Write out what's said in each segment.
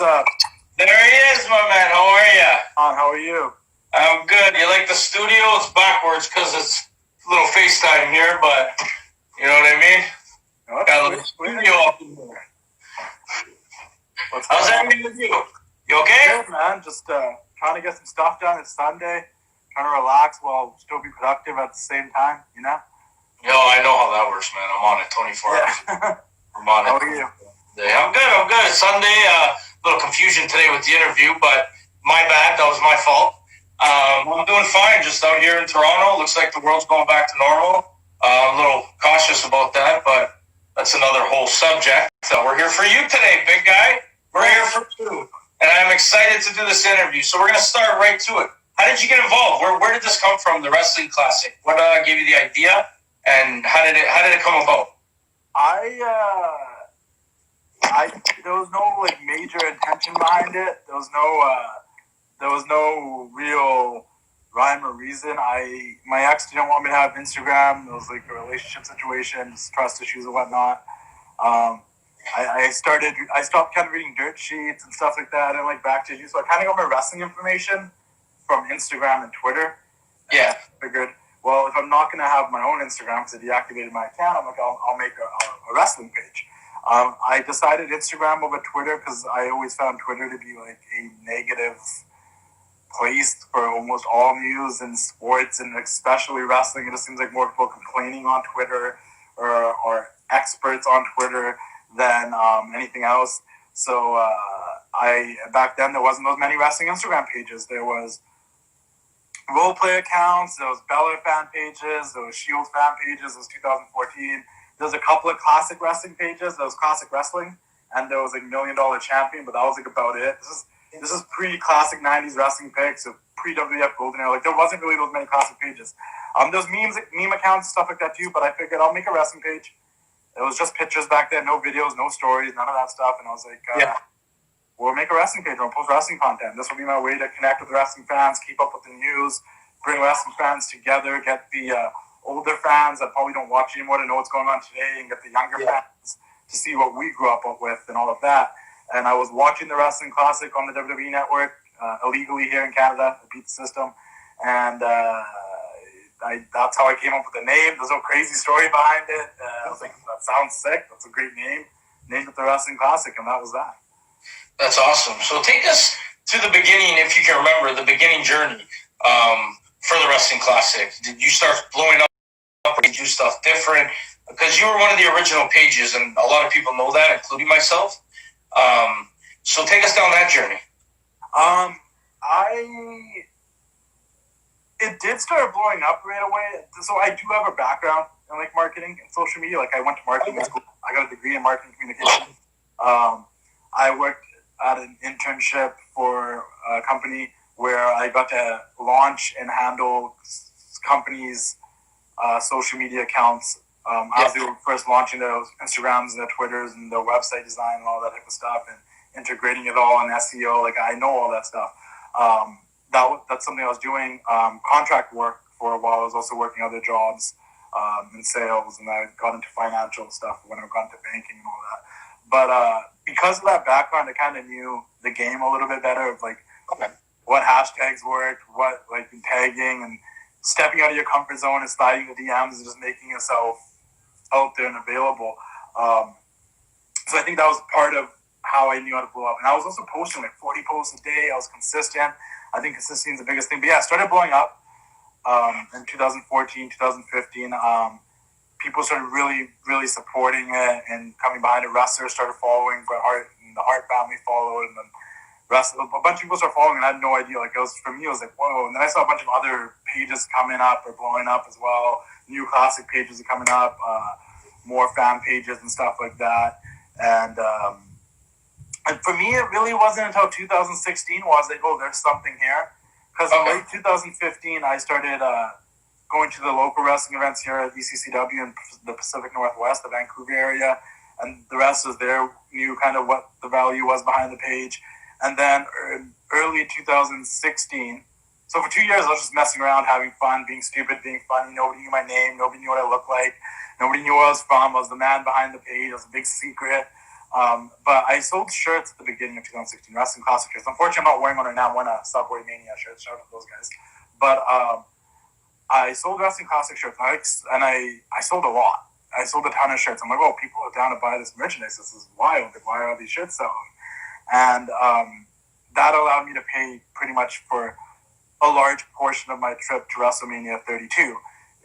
up? There he is, my man. How are you? How are you? I'm good. You like the studio? It's backwards because it's a little FaceTime here, but you know what I mean? No, got a little studio up in there. How's everything with you? You okay? Good, man. Just trying to get some stuff done. It's Sunday. Trying to relax while still be productive at the same time, you know? Yo, I know how that works, man. I'm on it 24 hours. I'm on it. How are you? I'm good. It's Sunday. A little confusion today with the interview, but my bad. That was my fault. I'm doing fine. Just out here in Toronto. Looks like the world's going back to normal. I'm a little cautious about that, but that's another whole subject. So we're here for you today, big guy. We're here for you. And I'm excited to do this interview. So we're going to start right to it. How did you get involved? Where did this come from, the Wrestling Classic? What gave you the idea, and how did it come about? There was no major intention behind it. There was no real rhyme or reason. My ex didn't want me to have Instagram. It was like a relationship situation, just trust issues and whatnot. I stopped kind of reading dirt sheets and stuff like that. I didn't like back issues, so I kind of got my wrestling information from Instagram and Twitter. Yeah. I figured, well, if I'm not going to have my own Instagram because I deactivated my account, I'm like, I'll make a wrestling page. I decided Instagram over Twitter because I always found Twitter to be like a negative place for almost all news and sports, and especially wrestling. It just seems like more people complaining on Twitter or experts on Twitter than anything else. So back then there wasn't those many wrestling Instagram pages. There was role play accounts, there was Beller fan pages, there was Shield fan pages. It was 2014. There was a couple of classic wrestling pages. There was Classic Wrestling, and there was like $1 Million Champion, but that was like about it. This is pre-classic 90s wrestling picks, so pre-WWF Golden Era. Like there wasn't really those many classic pages. There's meme accounts, stuff like that too, but I figured I'll make a wrestling page. It was just pictures back then, no videos, no stories, none of that stuff. And I was like, we'll make a wrestling page. We'll post wrestling content. This will be my way to connect with wrestling fans, keep up with the news, bring wrestling fans together, get the older fans that probably don't watch anymore to know what's going on today, and get the younger fans to see what we grew up with and all of that. And I was watching the Wrestling Classic on the WWE Network illegally here in Canada. I beat the system. And that's how I came up with the name. There's no crazy story behind it. I was like, that sounds sick. That's a great name. Named it the Wrestling Classic, and that was that. That's awesome. So take us to the beginning, if you can remember, the beginning journey for the Wrestling Classic. Did you start blowing up? Did you do stuff different? Because you were one of the original pages, and a lot of people know that, including myself. So take us down that journey. It did start blowing up right away. So I do have a background in like marketing and social media. Like I went to marketing school. I got a degree in marketing communications. I worked at an internship for a company where I got to launch and handle companies' social media accounts as they were first launching their Instagrams, their Twitters, and their website design and all that type of stuff, and integrating it all in SEO. Like I know all that stuff. That's something I was doing contract work for a while. I was also working other jobs in sales, and I got into financial stuff when I got into banking and all that. But because of that background, I kind of knew the game a little bit better of like what hashtags worked, what like tagging and stepping out of your comfort zone and sliding the DMs and just making yourself out there and available. So I think that was part of how I knew how to blow up. And I was also posting like 40 posts a day. I was consistent. I think consistency is the biggest thing. But yeah, I started blowing up in 2014, 2015. People started really, really supporting it and coming behind it. Wrestlers started following. Bret Hart and the Hart family followed. And then a bunch of people started following, and I had no idea. Like, for me, it was like, whoa. And then I saw a bunch of other pages coming up or blowing up as well. New classic pages are coming up, more fan pages and stuff like that. And for me, it really wasn't until 2016 was like, oh, there's something here. Because in late 2015, I started going to the local wrestling events here at ECCW in the Pacific Northwest, the Vancouver area. And the wrestlers there knew kind of what the value was behind the page. And then early 2016, so for 2 years, I was just messing around, having fun, being stupid, being funny. Nobody knew my name. Nobody knew what I looked like. Nobody knew where I was from. I was the man behind the page. I was a big secret. But I sold shirts at the beginning of 2016, Wrestling Classic shirts. Unfortunately, I'm not wearing one right now. I'm wearing a Subway Mania shirt. Shout out to those guys. But I sold Wrestling Classic shirts, and I sold a lot. I sold a ton of shirts. I'm like, oh, people are down to buy this merchandise. This is wild. Like, why are these shirts selling? And that allowed me to pay pretty much for a large portion of my trip to WrestleMania 32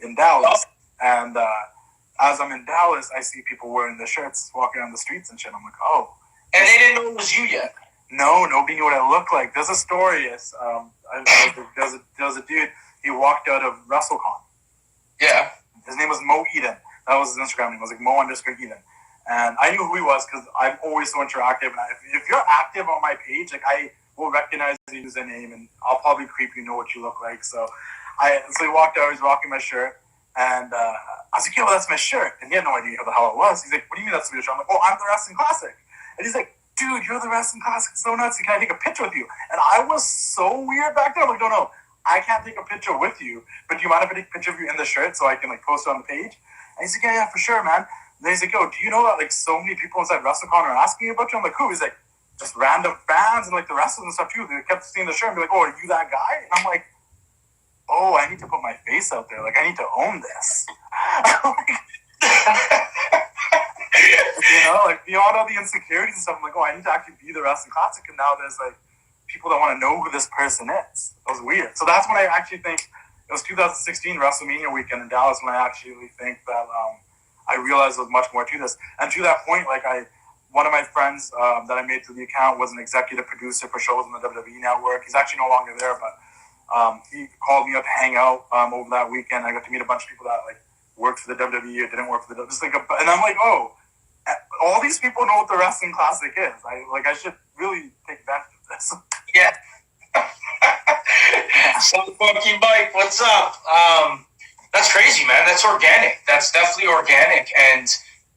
in Dallas. And as I'm in Dallas, I see people wearing the shirts, walking around the streets and shit. I'm like, oh. And they didn't know it was you yet. No, nobody knew what I looked like. There's a story. There's a dude. He walked out of WrestleCon. Yeah. His name was Mo Eden. That was his Instagram name. It was like Mo_Eden. And I knew who he was because I'm always so interactive. And if you're active on my page, like I will recognize you as a name, and I'll probably creep you know what you look like. So he walked out. He was rocking my shirt, and I was like, "Yo, that's my shirt." And he had no idea who the hell it was. He's like, "What do you mean that's my shirt?" I'm like, "Oh, I'm the Wrestling Classic." And he's like, "Dude, you're the Wrestling Classic. It's so nuts. Can I take a picture with you?" And I was so weird back then. I'm like, no, I can't take a picture with you, but do you mind if I take a picture of you in the shirt so I can like post it on the page? And he's like, yeah, for sure, man. And then he's like, yo, do you know that like so many people inside WrestleCon are asking you about you? I'm like, who? He's like, just random fans and like the wrestlers and stuff too. They kept seeing the shirt and be like, oh, are you that guy? And I'm like, oh, I need to put my face out there. Like, I need to own this. You know, like beyond all the insecurities and stuff, I'm like, oh, I need to actually be the Wrestling Classic. And now there's like people that want to know who this person is. It was weird. So that's when I actually think it was 2016 WrestleMania weekend in Dallas when I actually think that I realized there was much more to this. And to that point, like one of my friends that I made through the account was an executive producer for shows on the WWE Network. He's actually no longer there, but he called me up to hang out over that weekend. I got to meet a bunch of people that like worked for the WWE or didn't work for the WWE. And I'm like, oh, all these people know what the Wrestling Classic is. I should really take advantage of this. Yeah. So funky Mike, what's up? That's crazy, man. That's organic. That's definitely organic, and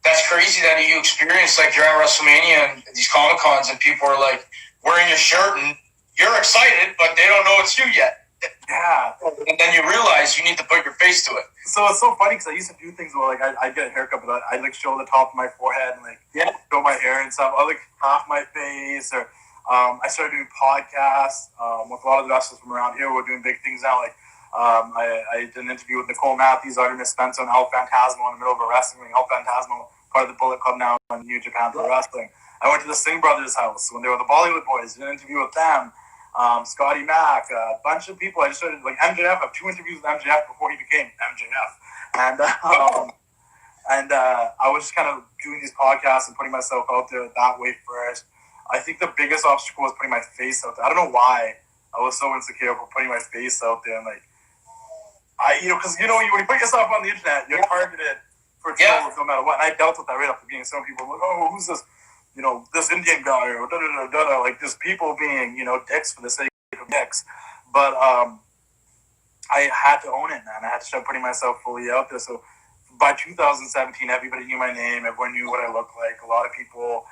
that's crazy that you experience like you're at WrestleMania and these Comic Cons, and people are like wearing your shirt, and you're excited, but they don't know it's you yet. Yeah. And then you realize you need to put your face to it. So it's so funny because I used to do things where like I'd get a haircut, but I'd like show the top of my forehead and like show my hair and stuff. I like half my face, or I started doing podcasts with a lot of the wrestlers from around here. We're doing big things now. Like I did an interview with Nicole Matthews, Artemis Spencer, and El Phantasmo in the middle of a wrestling ring. El Phantasmo, part of the Bullet Club now in New Japan Pro Wrestling. I went to the Singh Brothers' house when they were the Bollywood Boys. Did an interview with them. Scotty Mack, a bunch of people. I just started like MJF. I have 2 interviews with MJF before he became MJF, and I was just kind of doing these podcasts and putting myself out there that way first. I think the biggest obstacle was putting my face out there. I don't know why I was so insecure about putting my face out there, and like because when you put yourself on the internet, you're targeted for trolls no matter what. And I dealt with that right off the beginning. Some people were like, oh, who's this? This Indian guy, or like just people being, dicks for the sake of dicks. But I had to own it, man. I had to start putting myself fully out there. So by 2017, everybody knew my name. Everyone knew what I looked like. A lot of people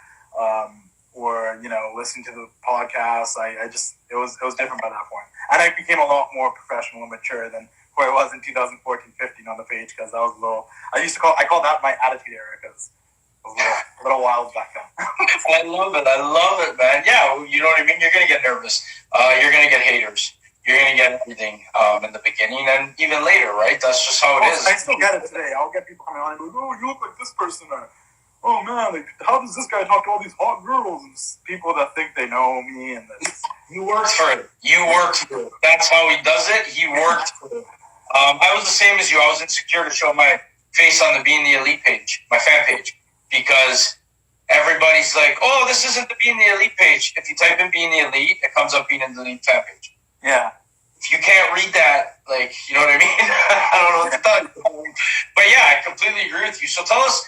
were, listening to the podcast. It was different by that point. And I became a lot more professional and mature than where I was in 2014, 15 on the page, because that was a little, I call that my attitude era, because a little wild back then. I love it, man. Yeah, you know what I mean? You're going to get nervous. You're going to get haters. You're going to get everything in the beginning and even later, right? That's just how it is. I still get it today. I'll get people coming on and go, oh, you look like this person. Or, oh, man, like, how does this guy talk to all these hot girls? And people that think they know me. And you worked for it. That's how he does it. He worked for it. I was the same as you. I was insecure to show my face on the Being the Elite page, my fan page. Because everybody's like, oh, this isn't the Being the Elite page. If you type in Being the Elite, it comes up Being the Elite fan page. Yeah. If you can't read that, like, you know what I mean? I don't know what to tell you. But yeah, I completely agree with you. So tell us,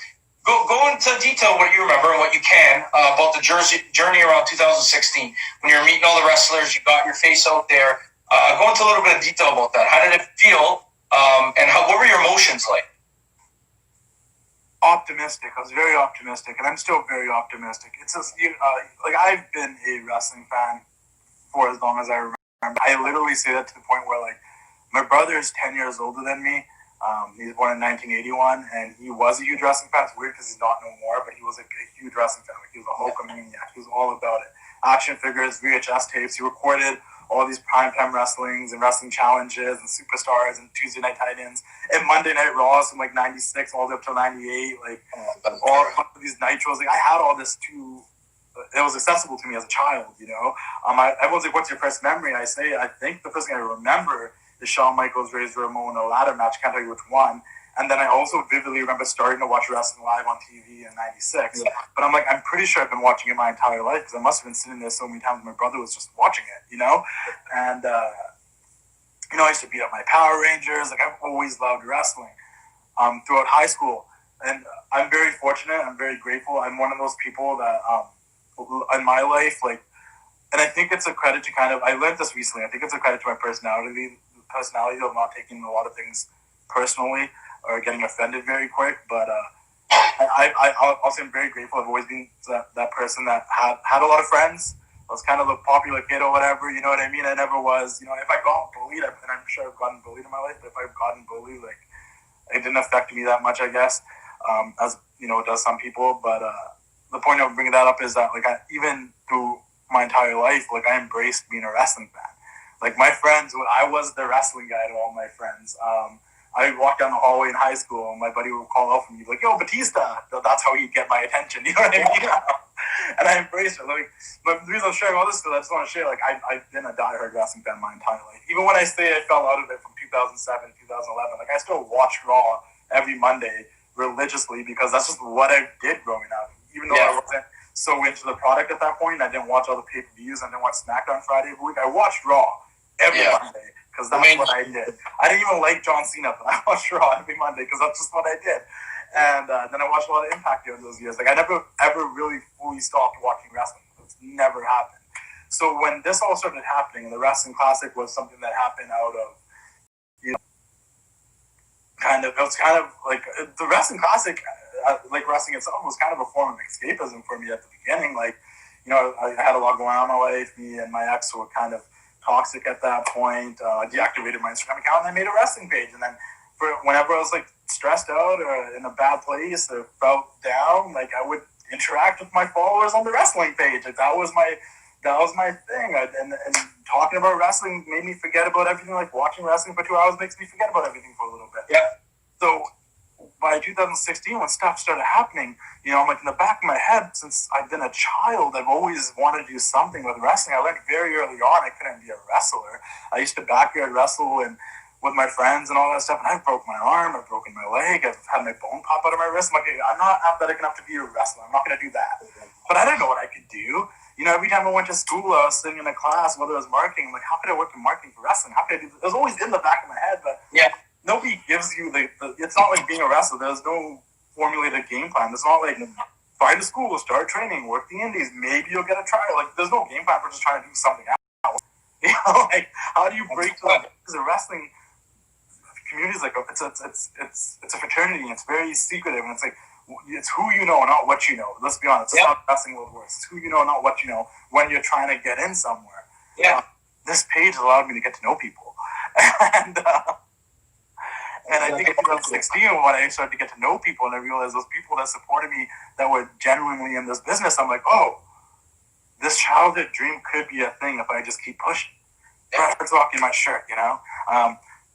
go into detail what you remember and what you can about the journey around 2016. When you were meeting all the wrestlers, you got your face out there. Go into a little bit of detail about that. How did it feel? And what were your emotions like? Optimistic. I was very optimistic, and I'm still very optimistic. It's just like I've been a wrestling fan for as long as I remember. I literally say that to the point where like my brother is 10 years older than me, He was born in 1981, and he was a huge wrestling fan. It's weird because he's not no more, but he was a huge wrestling fan. Like, he was a Hulkamaniac. He was all about it. Action figures, VHS tapes. He recorded all these primetime wrestlings and wrestling challenges and superstars and Tuesday Night Titans and Monday Night Raws from like 96 all the way up to 98. Like, all of these nitros. Like, I had all this too. It was accessible to me as a child, you know. Everyone's like, "What's your first memory?" I say, I think the first thing I remember is Shawn Michaels Razor Ramon, a ladder match. Can't tell you which one. And then I also vividly remember starting to watch wrestling live on TV in '96. Yeah. But I'm like, I'm pretty sure I've been watching it my entire life because I must have been sitting there so many times. My brother was just watching it, you know. And you know, I used to beat up my Power Rangers. Like, I've always loved wrestling throughout high school, and I'm very fortunate. I'm very grateful. I'm one of those people that in my life, like, and I think it's a credit to kind of, I learned this recently, I think it's a credit to my personality of not taking a lot of things personally or getting offended very quick, but I'll say I'm very grateful. I've always been that person that had a lot of friends. I was kind of a popular kid or whatever, you know what I mean? I never was, you know, if I got bullied, and I'm sure I've gotten bullied in my life, but if I've gotten bullied, like, it didn't affect me that much, I guess, as, you know, it does some people, but the point of bringing that up is that, like, even through my entire life, like, I embraced being a wrestling fan. Like, my friends, when I was the wrestling guy to all my friends, I would walk down the hallway in high school, and my buddy would call out for me, like, "Yo, Batista!" That's how he'd get my attention, you know what I mean? And I embraced it. Like, but the reason I'm sharing all this is because I just want to share, like, I've been a diehard wrestling fan my entire life. Even when I say I fell out of it from 2007, 2011, like, I still watch Raw every Monday religiously because that's just what I did growing up. Even though I wasn't so into the product at that point, I didn't watch all the pay-per-views, I didn't watch SmackDown Friday every week. I watched Raw every Monday because that's what I did. I didn't even like John Cena, but I watched Raw every Monday because that's just what I did. And then I watched a lot of Impact during those years. Like, I never ever really fully stopped watching wrestling. It's never happened. So when this all started happening, and the Wrestling Classic was something that happened out of, you know, it was kind of like the Wrestling Classic, like wrestling itself, was kind of a form of escapism for me at the beginning. Like, you know, I had a lot going on in my life. Me and my ex were kind of toxic at that point. I deactivated my Instagram account and I made a wrestling page. And then for whenever I was like stressed out or in a bad place or felt down, like, I would interact with my followers on the wrestling page. Like, that was my thing. And talking about wrestling made me forget about everything. Like, watching wrestling for 2 hours makes me forget about everything for a little bit. Yeah. So by 2016, when stuff started happening, you know, I'm like, in the back of my head, since I've been a child, I've always wanted to do something with wrestling. I learned very early on I couldn't be a wrestler. I used to backyard wrestle and with my friends and all that stuff, and I've broken my arm, I've broken my leg, I've had my bone pop out of my wrist. I'm like, I'm not athletic enough to be a wrestler. I'm not going to do that. But I didn't know what I could do. You know, every time I went to school, I was sitting in a class, whether it was marketing, I'm like, how could I work in marketing for wrestling? How could I do this? It was always in the back of my head, but nobody gives you it's not like being a wrestler. There's no formulated game plan. It's not like find a school, start training, work the indies, maybe you'll get a trial. Like, there's no game plan for just trying to do something out. You know, like, how do you break through? Because the wrestling community is like it's a fraternity. And it's very secretive, and it's like it's who you know, not what you know. Let's be honest. It's not wrestling world works. It's who you know, not what you know. When you're trying to get in somewhere, this page allowed me to get to know people, and I think in 2016, when I started to get to know people, and I realized those people that supported me, that were genuinely in this business, I'm like, oh, this childhood dream could be a thing if I just keep pushing. Brad's rocking my shirt, you know.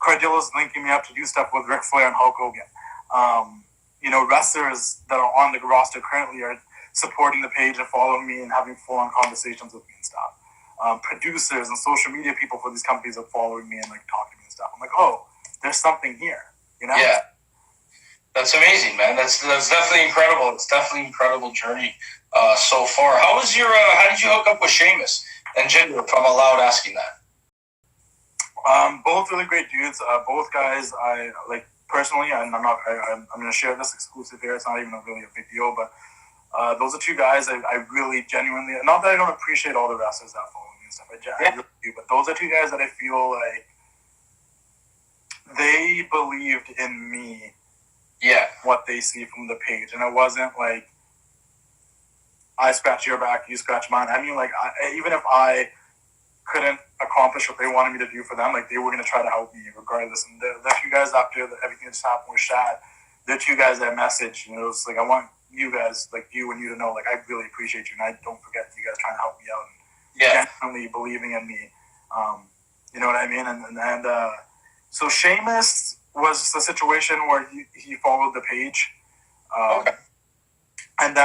Cardillo's linking me up to do stuff with Ric Flair and Hulk Hogan. You know, wrestlers that are on the roster currently are supporting the page and following me and having full-on conversations with me and stuff. Producers and social media people for these companies are following me and like talking to me and stuff. I'm like, oh, there's something here, you know? Yeah. That's amazing, man. That's definitely incredible. It's definitely an incredible journey so far. How did you hook up with Sheamus and Jinder, if I'm allowed asking that? Both really great dudes. Both guys I like personally, and I'm going to share this exclusive here. It's not even really a big deal, but those are two guys I really genuinely, not that I don't appreciate all the wrestlers that follow me and stuff, I really do, but those are two guys that I feel like they believed in me. Yeah. What they see from the page. And it wasn't like, I scratch your back, you scratch mine. I mean, like, even if I couldn't accomplish what they wanted me to do for them, like they were going to try to help me regardless. And the few guys after everything that just happened with Shad, the two guys that messaged, it was like, I want you guys, like you and you to know, like I really appreciate you, and I don't forget you guys trying to help me out and genuinely believing in me. You know what I mean? And so Seamus was just a situation where he followed the page, and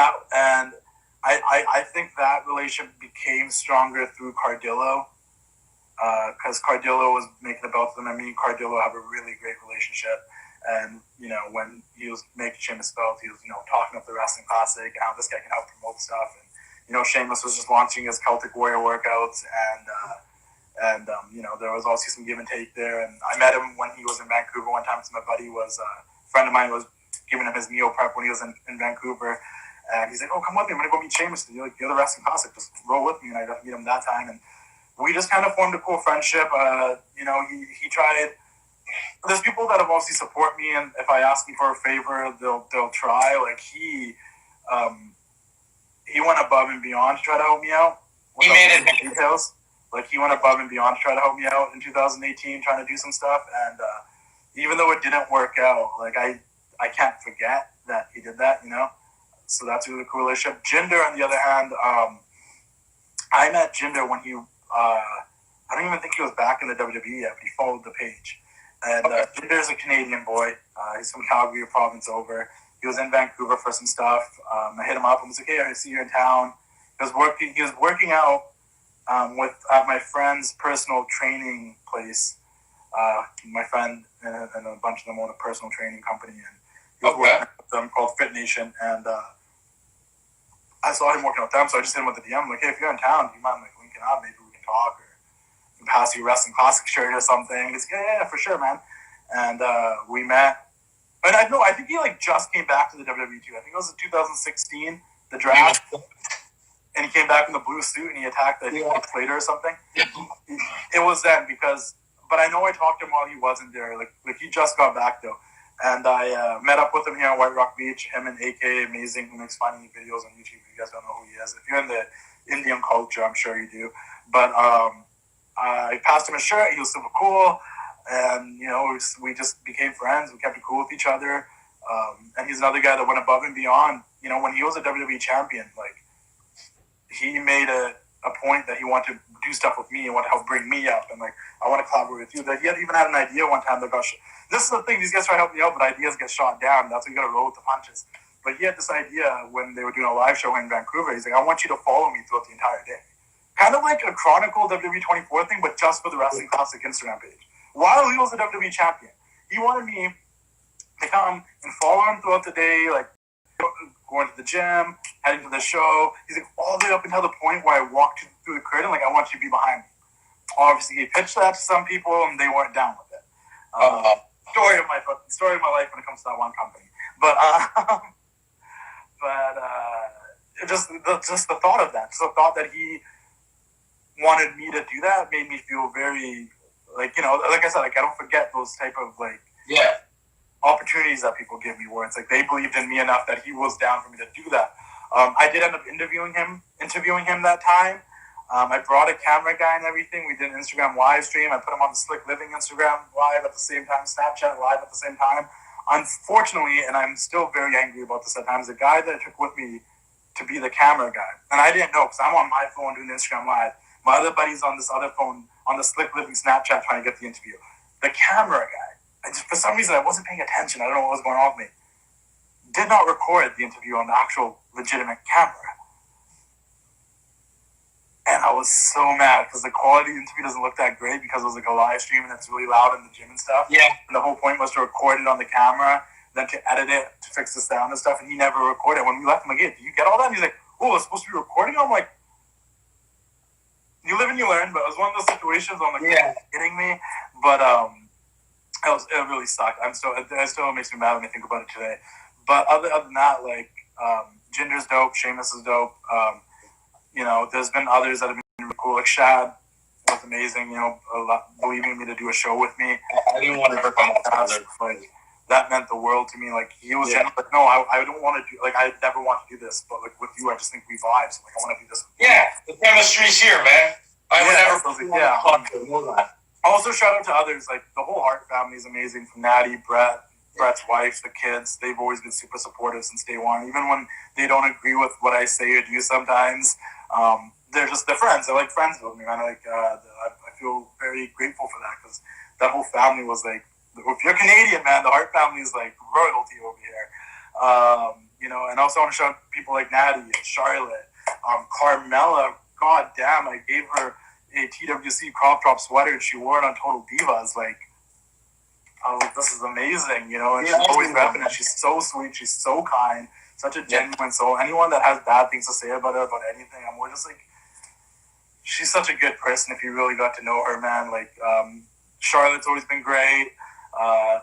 I think that relationship became stronger through Cardillo, because Cardillo was making the belt for them. I mean, Cardillo have a really great relationship, and when he was making Sheamus belt, he was talking up the Wrestling Classic and how this guy can help promote stuff, and Sheamus was just launching his Celtic Warrior workouts, and there was also some give and take there. And I met him when he was in Vancouver one time. So my buddy was a friend of mine was giving him his meal prep when he was in Vancouver. And he's like, "Oh, come with me. I'm gonna go meet Sheamus. You're the Wrestling Classic. Just roll with me." And I got to meet him that time, and we just kind of formed a cool friendship. He tried. There's people that have obviously support me, and if I ask them for a favor, they'll try. Like he went above and beyond to try to help me out. He made it details. Like he went above and beyond to try to help me out in 2018, trying to do some stuff. And even though it didn't work out, like I can't forget that he did that. So that's a really cool relationship. Jinder, on the other hand, I met Jinder when he, I don't even think he was back in the WWE yet, but he followed the page. And Jinder's a Canadian boy. He's from Calgary province over. He was in Vancouver for some stuff. I hit him up and was like, "Hey, I see you in town." He was working out at my friend's personal training place. My friend and a bunch of them own a personal training company, and he was working with them called Fit Nation. And I saw him working with them, so I just hit him with the DM. I'm like, "Hey, if you're in town, do you mind like linking up? Maybe we can talk, or I can pass you a Wrestling Classic shirt or something." He's like, "Yeah, for sure, man." And we met. And I think he just came back to the WWE too. I think it was in 2016, the draft. And he came back in the blue suit and he attacked the later or something. It was then but I know I talked to him while he wasn't there. Like he just got back though. And I met up with him here at White Rock Beach. Him and AK Amazing, who makes funny videos on YouTube. If you guys don't know who he is, if you're in the Indian culture, I'm sure you do. But I passed him a shirt. He was super cool. And, we just became friends. We kept it cool with each other. And he's another guy that went above and beyond. When he was a WWE champion, he made a point that he wanted to do stuff with me and want to help bring me up. And, I want to collaborate with you. That he even had an idea one time that this is the thing, these guys try to help me out, but ideas get shot down. That's when you got to roll with the punches. But he had this idea when they were doing a live show in Vancouver. He's like, "I want you to follow me throughout the entire day." Kind of like a Chronicle WWE 24 thing, but just for the Wrestling Classic Instagram page. While he was the WWE champion, he wanted me to come and follow him throughout the day, going to the gym, heading to the show. He's like, all the way up until the point where I walked through the curtain, I want you to be behind me. Obviously, he pitched that to some people, and they weren't down with it. Story of my life when it comes to that one company. But just the thought of that, just the thought that he wanted me to do that made me feel very. Like I said, I don't forget those type of opportunities that people give me, where it's they believed in me enough that he was down for me to do that. I did end up interviewing him that time. I brought a camera guy and everything. We did an Instagram live stream. I put him on the Slick Living Instagram live at the same time, Snapchat live at the same time. Unfortunately, and I'm still very angry about this at times, the guy that I took with me to be the camera guy, and I didn't know because I'm on my phone doing the Instagram live. My other buddy's on this other phone on the Slick Living Snapchat trying to get the interview. The camera guy, for some reason I wasn't paying attention. I don't know what was going on with me. Did not record the interview on the actual legitimate camera. And I was so mad because the quality of the interview doesn't look that great because it was a live stream and it's really loud in the gym and stuff. Yeah. And the whole point was to record it on the camera, then to edit it, to fix the sound and stuff, and he never recorded it. When we left, I'm like, "Hey, did you get all that?" And he's like, "Oh, it's supposed to be recording?" I'm like, you live and you learn, but it was one of those situations I'm like, "Are you kidding me?" But it really sucked. It still makes me mad when I think about it today. But other than that, Jinder's dope, Sheamus is dope. There's been others that have been really cool. Like Shad was amazing. Believing me to do a show with me. I didn't want to work on that. That meant the world to me. He was no, I don't want to do. I never want to do this, but with you, I just think we vibe. So I want to do this. Yeah, the chemistry's here, man. I would never. Know that. Also, shout out to others, like the whole Hart family is amazing. From Natty, Brett's wife, the kids, they've always been super supportive since day one. Even when they don't agree with what I say or do sometimes, they're friends. They're like friends with me, man. I feel very grateful for that because that whole family was like, if you're Canadian, man, the Hart family is like royalty over here. And also I want to shout out people like Natty and Charlotte, Carmela. God damn, I gave her a TWC crop top sweater and she wore it on Total Divas. Like, this is amazing, and she's always repping it. She's so sweet, she's so kind, such a genuine soul. Anyone that has bad things to say about her, about anything, I'm more just like, she's such a good person if you really got to know her, man. Like, Charlotte's always been great. I've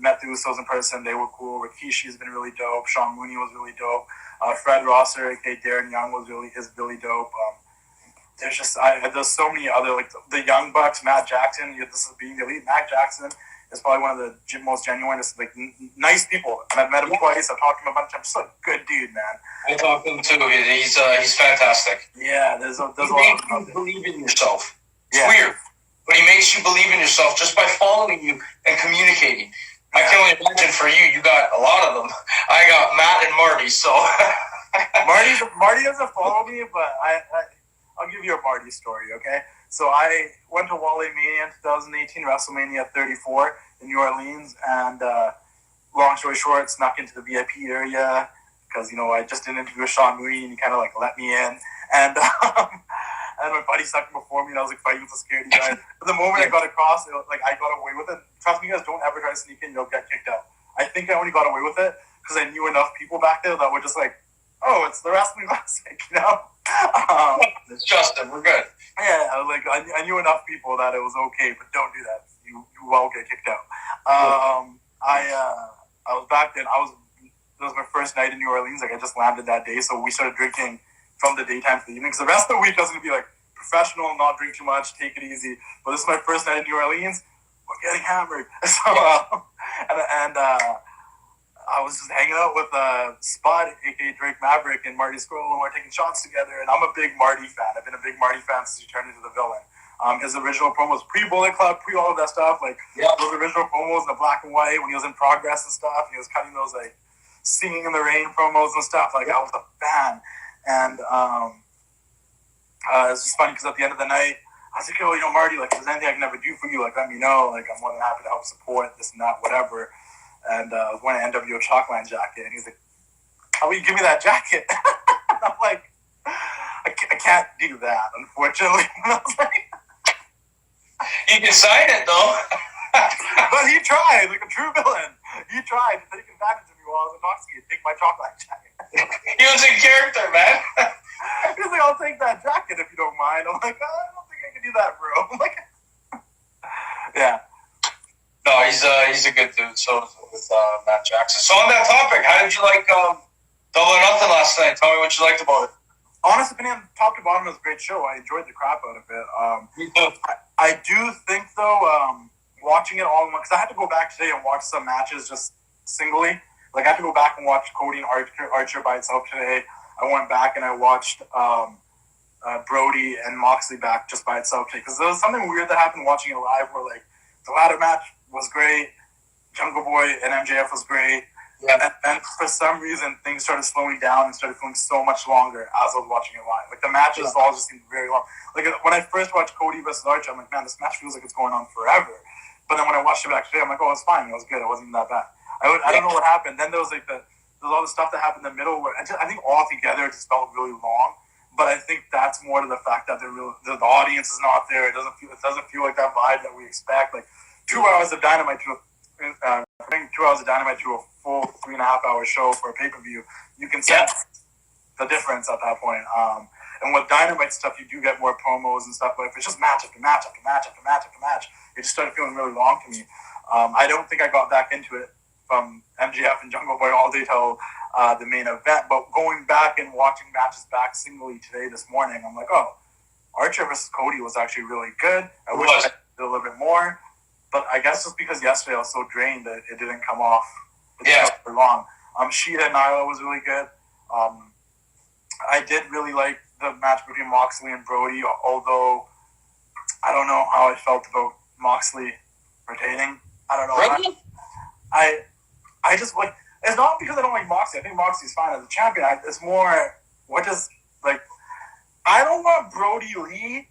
met the Usos in person. They were cool. Rikishi's been really dope. Sean Mooney was really dope. Fred Rosser, aka Darren Young, is really dope. There's so many other, like the Young Bucks, Matt Jackson. This is being the elite. Matt Jackson is probably one of the most genuine, like nice people. And I've met him twice. I've talked to him a bunch of times. Just a good dude, man. I talked to him too. He's fantastic. Yeah, there's a lot of believe in yourself. It's weird, but he makes you believe in yourself just by following you and communicating. I can only imagine for you. You got a lot of them. I got Matt and Marty. So Marty doesn't follow me, but I'll give you a Marty story, okay? So I went to Wale Mania in 2018, WrestleMania 34 in New Orleans, and long story short, snuck into the VIP area because, I just did an interview with Sean Mooney, and he kind of like let me in, and and my buddy stuck before me, and I was like fighting with the security guy. But the moment I got across, I got away with it. Trust me, guys, don't ever try to sneak in, you'll get kicked out. I think I only got away with it because I knew enough people back there that were just like, oh, it's the Wrestling Classic, It's Justin, we're good. Yeah, I knew enough people that it was okay, but don't do that. You will get kicked out. I was back then. It was my first night in New Orleans. Like I just landed that day, so we started drinking from the daytime to the evening. Because the rest of the week I was gonna be like professional, not drink too much, take it easy. But this is my first night in New Orleans. We're getting hammered. So I was just hanging out with Spud, aka Drake Maverick, and Marty Scurll, and we're taking shots together. And I'm a big Marty fan. I've been a big Marty fan since he turned into the villain. His original promos, pre-Bullet Club, pre all of that stuff, like those original promos in the black and white when he was in Progress and stuff. He was cutting those like Singing in the Rain promos and stuff. Like I was a fan, and it's just funny because at the end of the night, I was like, oh, Marty, like if there's anything I can ever do for you, like let me know. Like I'm more than happy to help support this and that, whatever. And I was wearing an NWO Chalkline jacket, and he's like, how will you give me that jacket? And I'm like, I can't do that, unfortunately. And I was like, you can sign it, though. But he tried, like a true villain. He tried to take advantage of me while I was intoxicated, take my Chalkline jacket. He was in character, man. He was like, I'll take that jacket if you don't mind. I'm like, I don't think I can do that, bro. I'm like, yeah. No, he's a good dude. So with Matt Jackson. So on that topic, how did you like Double or Nothing last night? Tell me what you liked about it. Honest opinion, top to bottom, it was a great show. I enjoyed the crap out of it. Me too. I do think though, watching it all in one, because I had to go back today and watch some matches just singly. Like I had to go back and watch Cody and Archer by itself today. I went back and I watched Brody and Moxley back just by itself today because there was something weird that happened watching it live where like the ladder match was great, Jungle Boy and MJF was great, and for some reason things started slowing down and started feeling so much longer as I was watching it live. Like the matches all just seemed very long. Like when I first watched Cody versus Archer, I'm like, man, this match feels like it's going on forever. But then when I watched it back today, I'm like, oh, it's fine. It was good. It wasn't even that bad. I don't know what happened. Then there was like there's all the stuff that happened in the middle where I think all together it just felt really long. But I think that's more to the fact that the audience is not there. It doesn't feel like that vibe that we expect. Like 2 hours of Dynamite to a full 3.5 hour show for a pay-per-view, you can sense the difference at that point. And with Dynamite stuff, you do get more promos and stuff. But if it's just match after match after match after match after match, it just started feeling really long to me. I don't think I got back into it from MJF and Jungle Boy all day till the main event. But going back and watching matches back singly today, this morning, I'm like, oh, Archer versus Cody was actually really good. I wish I did a little bit more. But I guess just because yesterday I was so drained that it didn't come off for long. Sheeta and Nyla was really good. I did really like the match between Moxley and Brody, although I don't know how I felt about Moxley retaining. I don't know. Really? I just like, it's not because I don't like Moxley. I think Moxley's fine as a champion. It's more, what does, like, I don't want Brody Lee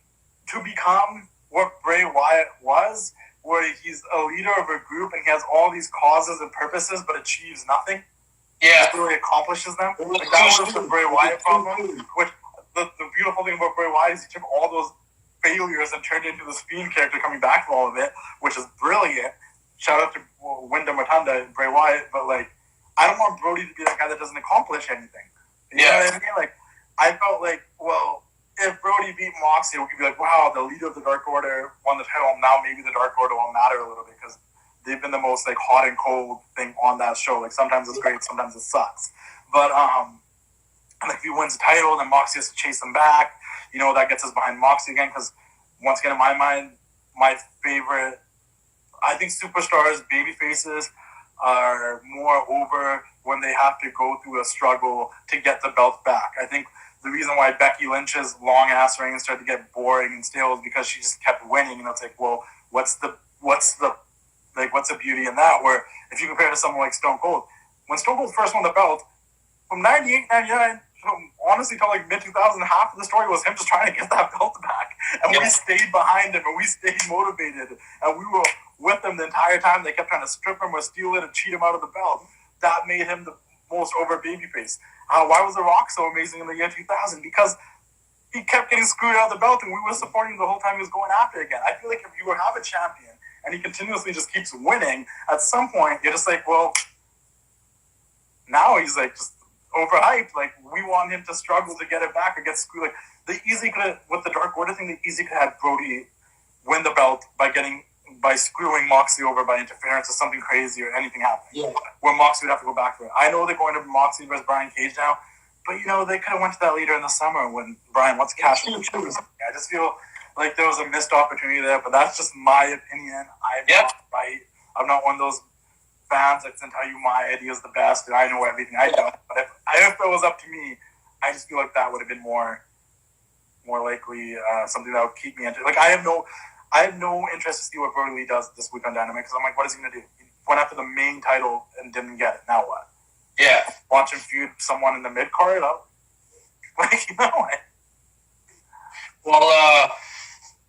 to become what Bray Wyatt was, where he's a leader of a group and he has all these causes and purposes but achieves nothing. Yeah. Really accomplishes them. Like, that was the Bray Wyatt problem. Which the beautiful thing about Bray Wyatt is he took all those failures and turned it into this Fiend character coming back from all of it, which is brilliant. Shout out to Wyndham Rotunda and Bray Wyatt, but like, I don't want Brody to be that guy that doesn't accomplish anything. You know what I mean? Like, I felt like, well, if Brody beat Moxley, we could be like, wow, the leader of the Dark Order won the title. Now maybe the Dark Order will matter a little bit because they've been the most like hot and cold thing on that show. Like, sometimes it's great, sometimes it sucks. But like, if he wins the title, then Moxley has to chase him back. You know, that gets us behind Moxley again because once again, in my mind, my favorite, I think superstars, baby faces, are more over when they have to go through a struggle to get the belt back. I think the reason why Becky Lynch's long ass reign started to get boring and stale is because she just kept winning. And it's like, well, what's the beauty in that? Where if you compare it to someone like Stone Cold, when Stone Cold first won the belt, from 98, 99, honestly, till like mid 2000, half of the story was him just trying to get that belt back. And we stayed behind him and we stayed motivated. And we were with him the entire time. They kept trying to strip him or steal it and cheat him out of the belt. That made him the most over babyface. Why was The Rock so amazing in the year 2000? Because he kept getting screwed out of the belt and we were supporting him the whole time he was going after it again. I feel like if you have a champion and he continuously just keeps winning, at some point you're just like, well, now he's like just overhyped. Like, we want him to struggle to get it back or get screwed. Like, they easily could have, with the Dark Order thing, they easily could have Brody win the belt by screwing Moxley over by interference or something crazy or anything happening. Yeah. Where Moxley would have to go back for it. I know they're going to Moxley versus Brian Cage now, but you know, they could have went to that later in the summer when Brian wants to cash in the chips. I just feel like there was a missed opportunity there, but that's just my opinion. I'm not right. I'm not one of those fans that can tell you my idea is the best and I know everything. I don't. But if it was up to me, I just feel like that would have been more likely something that would keep me into it. Like, I have no interest to see what Brody Lee does this week on Dynamite because I'm like, what is he going to do? He went after the main title and didn't get it. Now what? Yeah. Watch him feud someone in the mid card up. Like, you know. Well,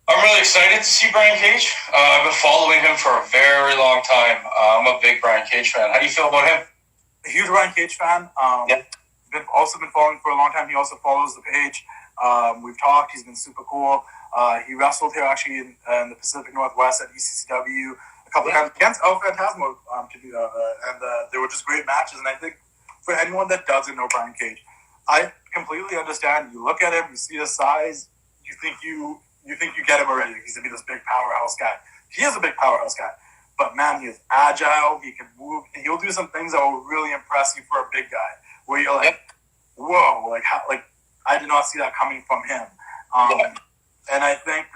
I'm really excited to see Brian Cage. I've been following him for a very long time. I'm a big Brian Cage fan. How do you feel about him? A huge Brian Cage fan. Been following for a long time. He also follows the page. We've talked. He's been super cool. He wrestled here actually in the Pacific Northwest at ECCW a couple of times against El Phantasmo to do that. And they were just great matches. And I think for anyone that doesn't know Brian Cage, I completely understand. You look at him, you see his size, you think you get him already. He's gonna be this big powerhouse guy. He is a big powerhouse guy. But man, he is agile, he can move, and he'll do some things that will really impress you for a big guy. Where you're like, whoa, like how, like I did not see that coming from him. And I think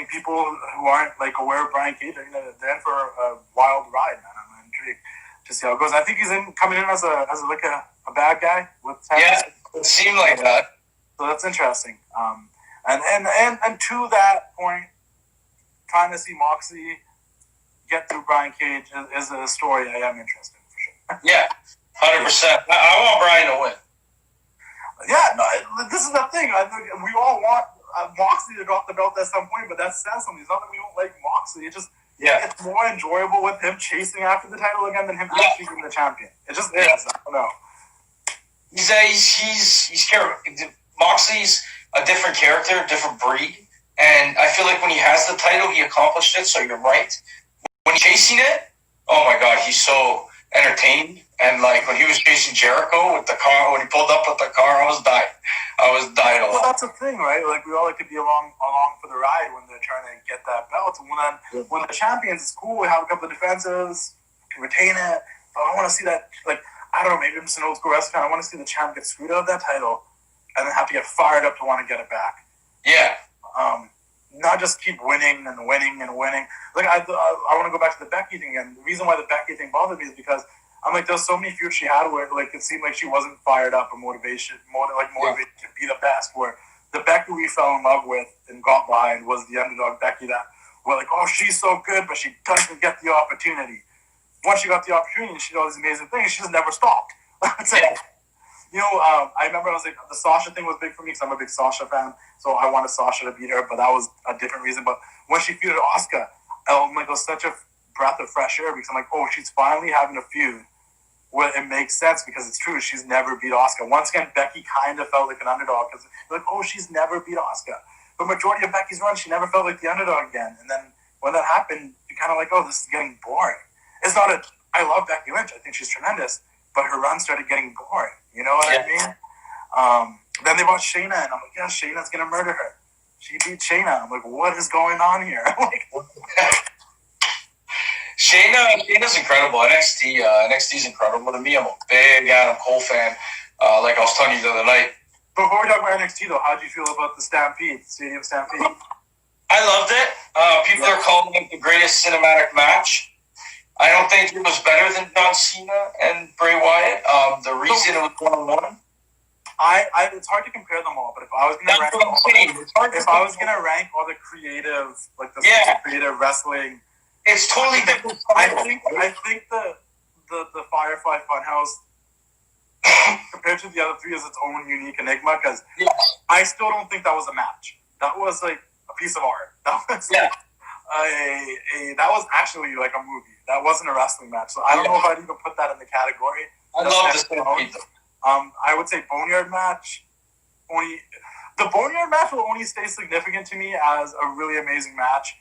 people who aren't like aware of Brian Cage are they're in for a wild ride, man. I'm intrigued to see how it goes. I think he's coming in as a bad guy with it seemed like that. So that's interesting. And to that point, trying to see Moxley get through Brian Cage is a story I am interested in for sure. Yeah, 100%. I want Brian to win. Yeah, no, this is the thing. I think we all want Moxley to drop the belt at some point, but that says something. It's not that we don't like Moxley. It's just it's more enjoyable with him chasing after the title again than him actually being the champion. It just is. I don't know. He's Moxley's a different character, different breed, and I feel like when he has the title, he accomplished it. So you're right. When he's chasing it, oh my God, he's so entertained. And like when he was chasing Jericho with the car, when he pulled up with the car, I was dying. Well, that's the thing, right? Like we all like to be along for the ride when they're trying to get that belt. And when the champions, it's cool. We have a couple of defenses, can retain it. But I want to see that. Like, I don't know. Maybe I'm just an old school wrestling fan. I want to see the champ get screwed out of that title, and then have to get fired up to want to get it back. Yeah. Not just keep winning and winning and winning. Like I want to go back to the Becky thing again. The reason why the Becky thing bothered me is because I'm like, there's so many feuds she had where like it seemed like she wasn't fired up or motivated to be the best. Where the Becky we fell in love with and got behind was the underdog Becky that we're like, oh, she's so good, but she doesn't get the opportunity. Once she got the opportunity, she did all these amazing things. She just never stopped. It's like, I remember I was like, the Sasha thing was big for me because I'm a big Sasha fan. So I wanted Sasha to beat her, but that was a different reason. But when she feuded Asuka, I'm like, it was such a breath of fresh air because I'm like, oh, she's finally having a feud where it makes sense because it's true. She's never beat Asuka. Once again, Becky kind of felt like an underdog because like, oh, she's never beat Asuka. But majority of Becky's run, she never felt like the underdog again. And then when that happened, you're kind of like, oh, this is getting boring. It's not a. I love Becky Lynch. I think she's tremendous, but her run started getting boring. You know what I mean? Then they bought Shayna, and I'm like, yeah, Shayna's gonna murder her. She beat Shayna. I'm like, what is going on here? Shayna's incredible. NXT's incredible. To me, I'm a big Adam Cole fan. Like I was telling you the other night. Before we talk about NXT, though, how do you feel about the Stampede, Stadium Stampede? I loved it. People are calling it the greatest cinematic match. I don't think it was better than John Cena and Bray Wyatt. The reason it was 1-on-1. It's hard to compare them all, but if I was gonna rank all the creative, like the creative wrestling, it's totally different. I think the Firefly Funhouse compared to the other three is its own unique enigma because I still don't think that was a match. That was like a piece of art. That was that was actually like a movie. That wasn't a wrestling match. So I don't know if I'd even put that in the category. I love this movie. I would say Boneyard match. The Boneyard match will only stay significant to me as a really amazing match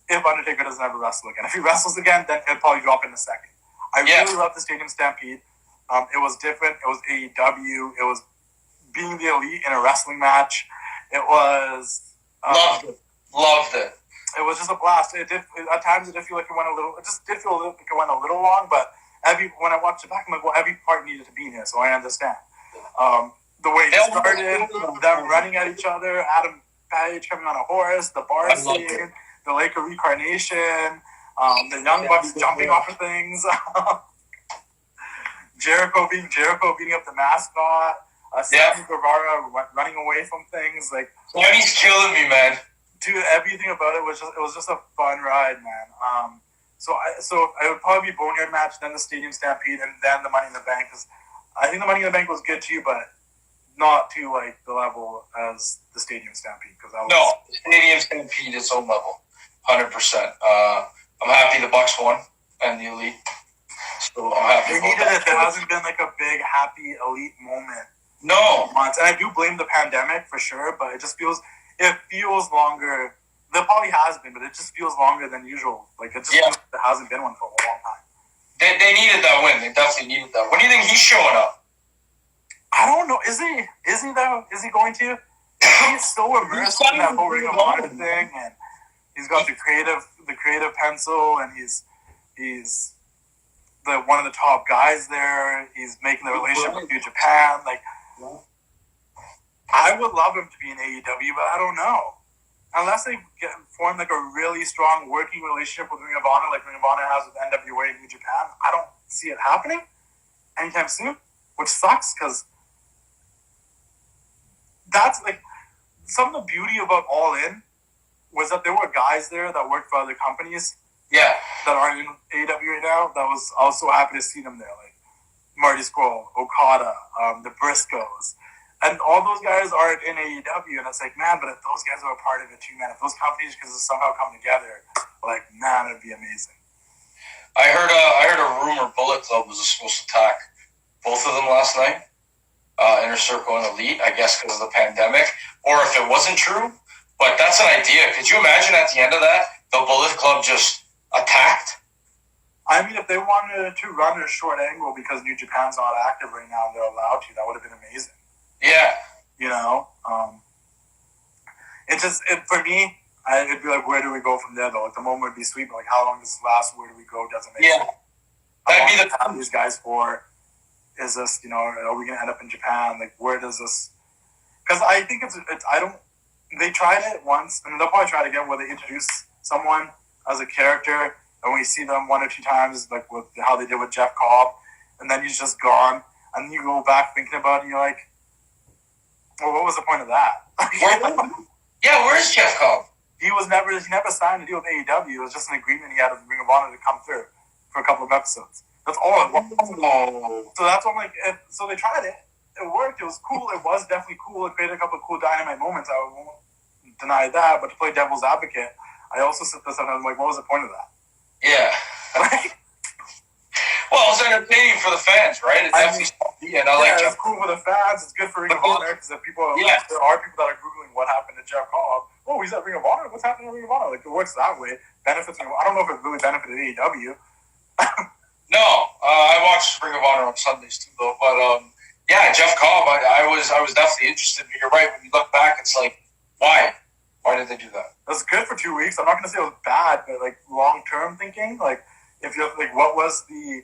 if Undertaker doesn't ever wrestle again. If he wrestles again, then he'll probably drop in a second. I really love the Stadium Stampede. It was different. It was AEW. It was being the elite in a wrestling match. It was loved it. It was just a blast. At times it did feel like it went a little. It just did feel like it went a little long, but when I watched it back, I'm like, well, every part needed to be here, so I understand. The way it started, them running at each other, Adam Page coming on a horse, the bar scene, the Lake of Reincarnation, the Young Bucks jumping off of things, Jericho beating up the mascot, Sammy Guevara running away from things. Like, Sammy's killing me, man. Dude, everything about it was just a fun ride, man. So I would probably be Boneyard match, then the Stadium Stampede, and then the Money in the Bank. Because I think the Money in the Bank was good too, but not to like the level as the Stadium Stampede. Stadium Stampede is own level, 100%. I'm happy the Bucks won and the Elite. So I'm happy. They needed it. There hasn't been like a big happy Elite moment. No. Months, and I do blame the pandemic for sure, but it feels longer. There probably has been, but it just feels longer than usual. Like it just feels like there hasn't been one for a long time. They needed that win. They definitely needed that. When do you think he's showing up? I don't know. Is he though? Is he going to? He's so immersed in that whole Ring of Honor thing, and he's got the creative pencil, and he's the one of the top guys there. He's making the relationship with New Japan. Like, I would love him to be in AEW, but I don't know. Unless they form like a really strong working relationship with Ring of Honor, like Ring of Honor has with NWA and New Japan, I don't see it happening anytime soon, which sucks because that's like some of the beauty about All In was that there were guys there that worked for other companies that aren't in AEW right now. I was so happy to see them there, like Marty Scurll, Okada, the Briscoes. And all those guys aren't in AEW, and it's like, man, but if those guys are a part of it too, man, if those companies could somehow come together, like, man, it'd be amazing. I heard a rumor Bullet Club was supposed to attack both of them last night, Inner Circle and Elite, I guess because of the pandemic, or if it wasn't true, but that's an idea. Could you imagine at the end of that, the Bullet Club just attacked? I mean, if they wanted to run a short angle because New Japan's not active right now and they're allowed to, that would have been amazing. Yeah. You know, for me, it'd be like, where do we go from there, though? Like, the moment would be sweet, but like, how long does this last? Where do we go? Doesn't make sense. That'd be the time these guys for. Is this, are we going to end up in Japan? Like, where does this? Because I think they tried it once, and they'll probably try it again, where they introduce someone as a character, and we see them one or two times, like with how they did with Jeff Cobb, and then he's just gone, and you go back thinking about it, and you're like, well, what was the point of that? Where's Jeff Cobb? He never signed a deal with AEW. It was just an agreement he had with Ring of Honor to come through for a couple of episodes. That's all it was. So that's what I'm like. So they tried it. It worked. It was cool. It was definitely cool. It created a couple of cool Dynamite moments. I won't deny that. But to play devil's advocate, I also sit this and I'm like, what was the point of that? Yeah. Well, it's entertaining for the fans, right? It's it's cool for the fans. It's good for Ring of Honor because there are people that are Googling what happened to Jeff Cobb. Oh, he's at Ring of Honor? What's happening at Ring of Honor? Like, it works that way. Benefits me. I don't know if it really benefited AEW. No, I watched Ring of Honor on Sundays too, though. But Jeff Cobb, I was definitely interested. But you're right. When you look back, it's like, why? Why did they do that? It was good for 2 weeks. I'm not going to say it was bad, but like long term thinking, like if you're like, what was the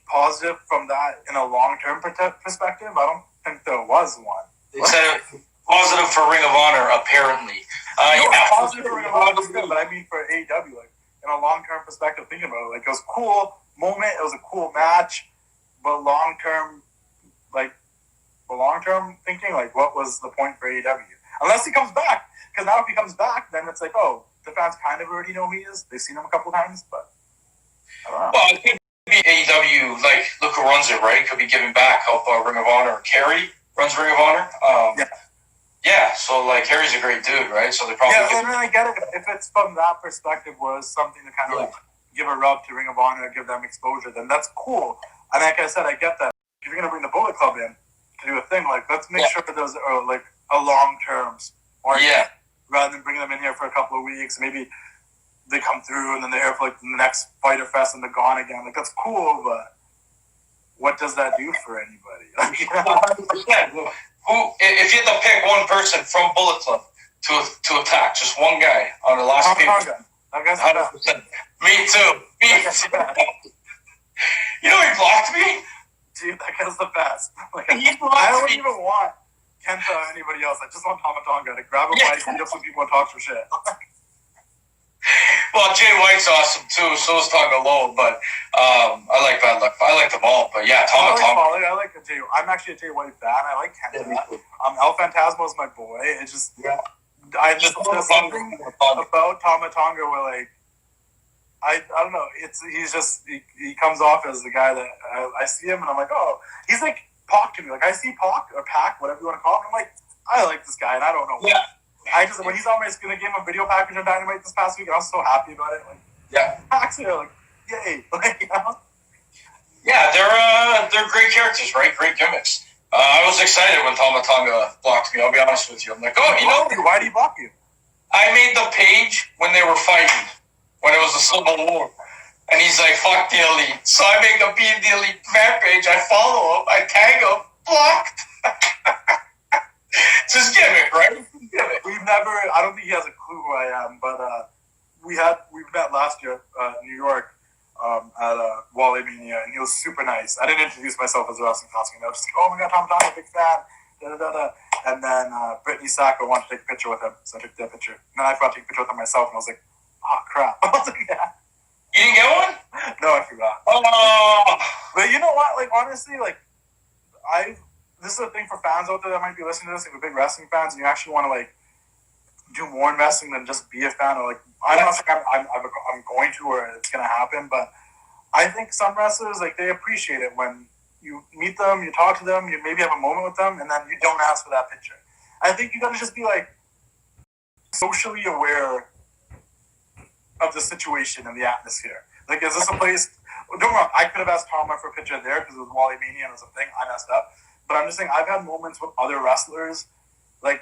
positive from that in a long term perspective? I don't think there was one. They said positive for Ring of Honor, apparently. Positive for Ring of Honor was good, but I mean for AEW, like in a long term perspective, thinking about it, like it was a cool moment, it was a cool match, but long term thinking, like what was the point for AEW? Unless he comes back, because now if he comes back, then it's like, oh, the fans kind of already know who he is. They've seen him a couple times, but I don't know. Well, it could be AEW, like look who runs it, right? Could be giving back, help Ring of Honor. Kerry runs Ring of Honor. Yeah, so like Kerry's a great dude, right? So they probably and then I get it if it's from that perspective was something to kind of like give a rub to Ring of Honor, give them exposure, then that's cool. And like I said, I get that. If you're gonna bring the Bullet Club in to do a thing, like let's make sure that those are like a long terms, or rather than bringing them in here for a couple of weeks, maybe they come through and then they're here for like the next Fighter Fest and they're gone again. Like that's cool, but what does that do for anybody? 100%. Who, if you had to pick one person from Bullet Club to attack, just one guy on the last paper. 100%. Me too. You know he blocked me? Dude, that guy's the best. Like, he blocked I don't me. even want Kenta or anybody else. I just want Tamatonga to grab a mic and get some people to talk some shit. Well, Jay White's awesome too. So is Tonga Low, but I like Bad Luck. I like them all, but yeah, Tonga. I like Jay. I'm actually a Jay White fan. I like Kenta. El Phantasmo is my boy. It's just there's something about Tamatonga where like I don't know. He comes off as the guy that I see him and I'm like, oh, he's like Pac to me. Like I see Pac or Pac, whatever you want to call him. I'm like, I like this guy and I don't know why. When he's on my screen, I gave him a video package on Dynamite this past week, and I was so happy about it. Like, actually, like, yay! Like, you know? Yeah, they're great characters, right? Great gimmicks. I was excited when Tamatonga blocked me. I'll be honest with you. I'm like, why did he block you? I made the page when they were fighting, when it was the Civil War, and he's like, "Fuck the Elite." So I make a Being the Elite fan page. I follow him. I tag him. Blocked. It's his gimmick, right? I don't think he has a clue who I am, but we met last year in New York at Wally Mania, and he was super nice. I didn't introduce myself as a wrestling costume. I was just like, oh my god, Tom Donnie, big fan. And then Brittany Sacco wanted to take a picture with him, so I took that picture. And then I forgot to take a picture with him myself, and I was like, oh crap. I was like, yeah. You didn't get one? No, I forgot. Oh. But you know what? Like honestly, like this is a thing for fans out there that might be listening to this, like, big wrestling fans, and you actually want to like do more in wrestling than just be a fan. Or like, I'm not saying I'm going to or it's gonna happen, but I think some wrestlers like they appreciate it when you meet them, you talk to them, you maybe have a moment with them, and then you don't ask for that picture. I think you gotta just be like socially aware of the situation and the atmosphere. Like, is this a place? Don't get me wrong, I could have asked Tama for a picture there because it was Wally Mania and it was a thing. I messed up. But I'm just saying, I've had moments with other wrestlers. Like,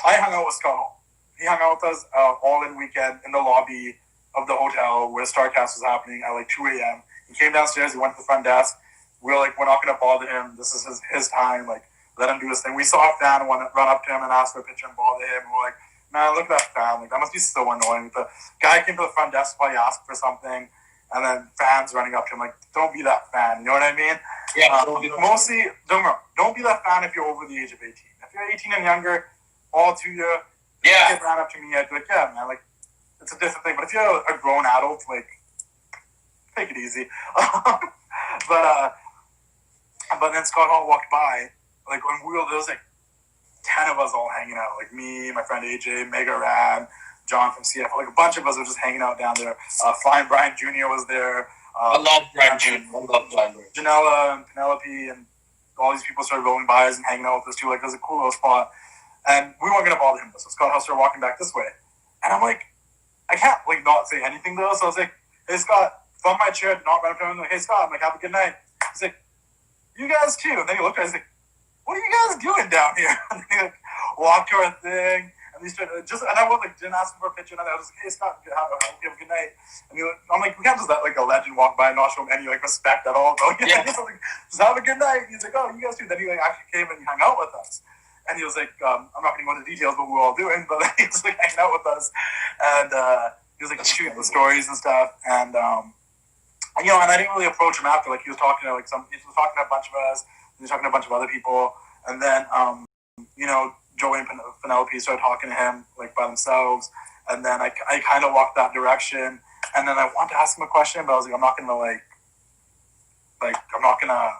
I hung out with Scott Hall. He hung out with us all in weekend in the lobby of the hotel where StarCast was happening at like 2 a.m. He came downstairs. He went to the front desk. We were like, we're not going to bother him. This is his time. Like, let him do his thing. We saw a fan run up to him and ask for a picture and bother him. And we're like, man, look at that fan. Like, that must be so annoying. The guy came to the front desk, probably asked for something, and then fans running up to him like, don't be that fan. You know what I mean? Yeah. Mostly, don't be that fan if you're over the age of 18. If you're 18 and younger, all to you. Yeah. If you ran up to me, I'd be like, yeah, man, like, it's a different thing. But if you're a grown adult, like, take it easy. but then Scott Hall walked by, like when there was like 10 of us all hanging out, like me, my friend AJ, Mega Rad, John from CFL, like a bunch of us were just hanging out down there. Flying Brian Jr. was there. I love Brian Jr. I love Brian Jr. Janela and Penelope and all these people started rolling by us and hanging out with us too. Like it was a cool little spot. And we weren't gonna bother him, so Scott Hall started walking back this way. And I'm like, I can't like not say anything though. So I was like, hey Scott, from my chair, not right up to him. I'm like, hey Scott, I'm like, have a good night. He's like, you guys too. And then he looked at me, he's like, what are you guys doing down here? And he like walked to our thing. And he started and I was like, didn't ask him for a picture. And I was like, hey Scott, have a good night. And I'm like, we can't just let like a legend walk by and not show him any like respect at all. Though. Yeah. He's like, just have a good night. He's like, oh, you guys too. Then he like actually came and hung out with us. And he was like, I'm not going to go into details of what we were all doing, but he was like hanging out with us. And he was like shooting the stories and stuff. And, you know, and I didn't really approach him after. Like he was talking to he was talking to a bunch of us. He was talking to a bunch of other people. And then, you know, Joey and Penelope started talking to him like by themselves. And then I kind of walked that direction. And then I wanted to ask him a question, but I was like, I'm not going to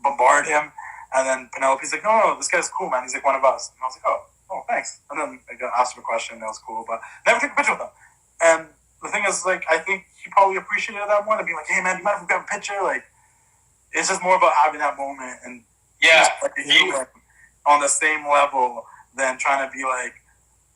bombard him. And then Penelope's like, no, this guy's cool, man. He's like one of us. And I was like, oh, thanks. And then I asked him a question, and that was cool. But never took a picture with him. And the thing is, like, I think he probably appreciated that more than being like, hey, man, do you mind if we grab a picture? Like, it's just more about having that moment and like a human on the same level than trying to be like,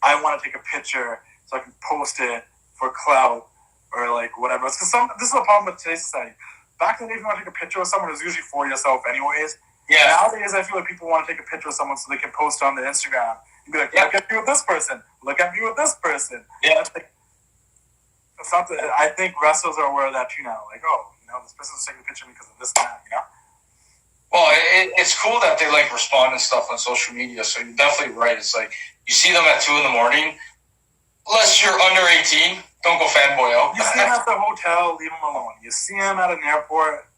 I want to take a picture so I can post it for clout or like whatever. Because this is a problem with today's society. Back in the day, if you want to take a picture with someone, it was usually for yourself anyways. Yeah. Nowadays, I feel like people want to take a picture of someone so they can post on their Instagram and be like, look at me with this person. Look at me with this person. Yeah. Like, it's not I think wrestlers are aware of that too now. Like, oh, you know, this person's taking a picture because of this and that, you know? Well, it's cool that they like respond and stuff on social media. So you're definitely right. It's like you see them at 2 a.m. Unless you're under 18, don't go fanboy out. You see them at the hotel, leave them alone. You see them at an airport,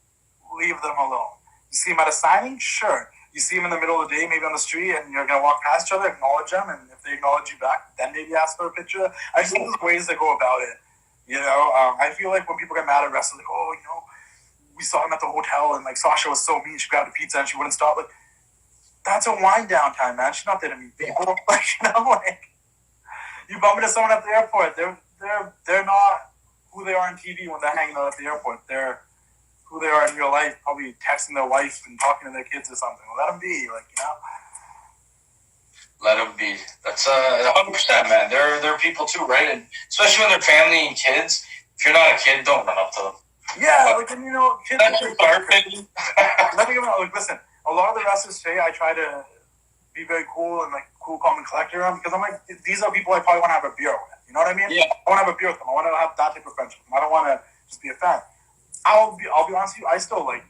leave them alone. You see him at a signing? Sure. You see him in the middle of the day, maybe on the street, and you're going to walk past each other, acknowledge them, and if they acknowledge you back, then maybe ask for a picture. I just think there's ways to go about it. You know, I feel like when people get mad at wrestlers, like, oh, you know, we saw him at the hotel, and, like, Sasha was so mean, she grabbed a pizza, and she wouldn't stop. Like, that's a wind down time, man. She's not there to meet people. Like, you know, like, you bump into someone at the airport, they're not who they are on TV when they're hanging out at the airport. They're who they are in real life, probably texting their wife and talking to their kids or something. Well, let them be, like, you know. Let them be. That's 100%, man. They're people too, right? And especially when they're family and kids. If you're not a kid, don't run up to them. Yeah, like, and you know, kids. That's your opinion. Nothing about like. Listen, a lot of the wrestlers today, I try to be very cool and like cool, calm, and collected around because I'm like, these are people I probably want to have a beer with. You know what I mean? Yeah. I want to have a beer with them. I want to have that type of friendship. I don't want to just be a fan. I'll be honest with you, I still like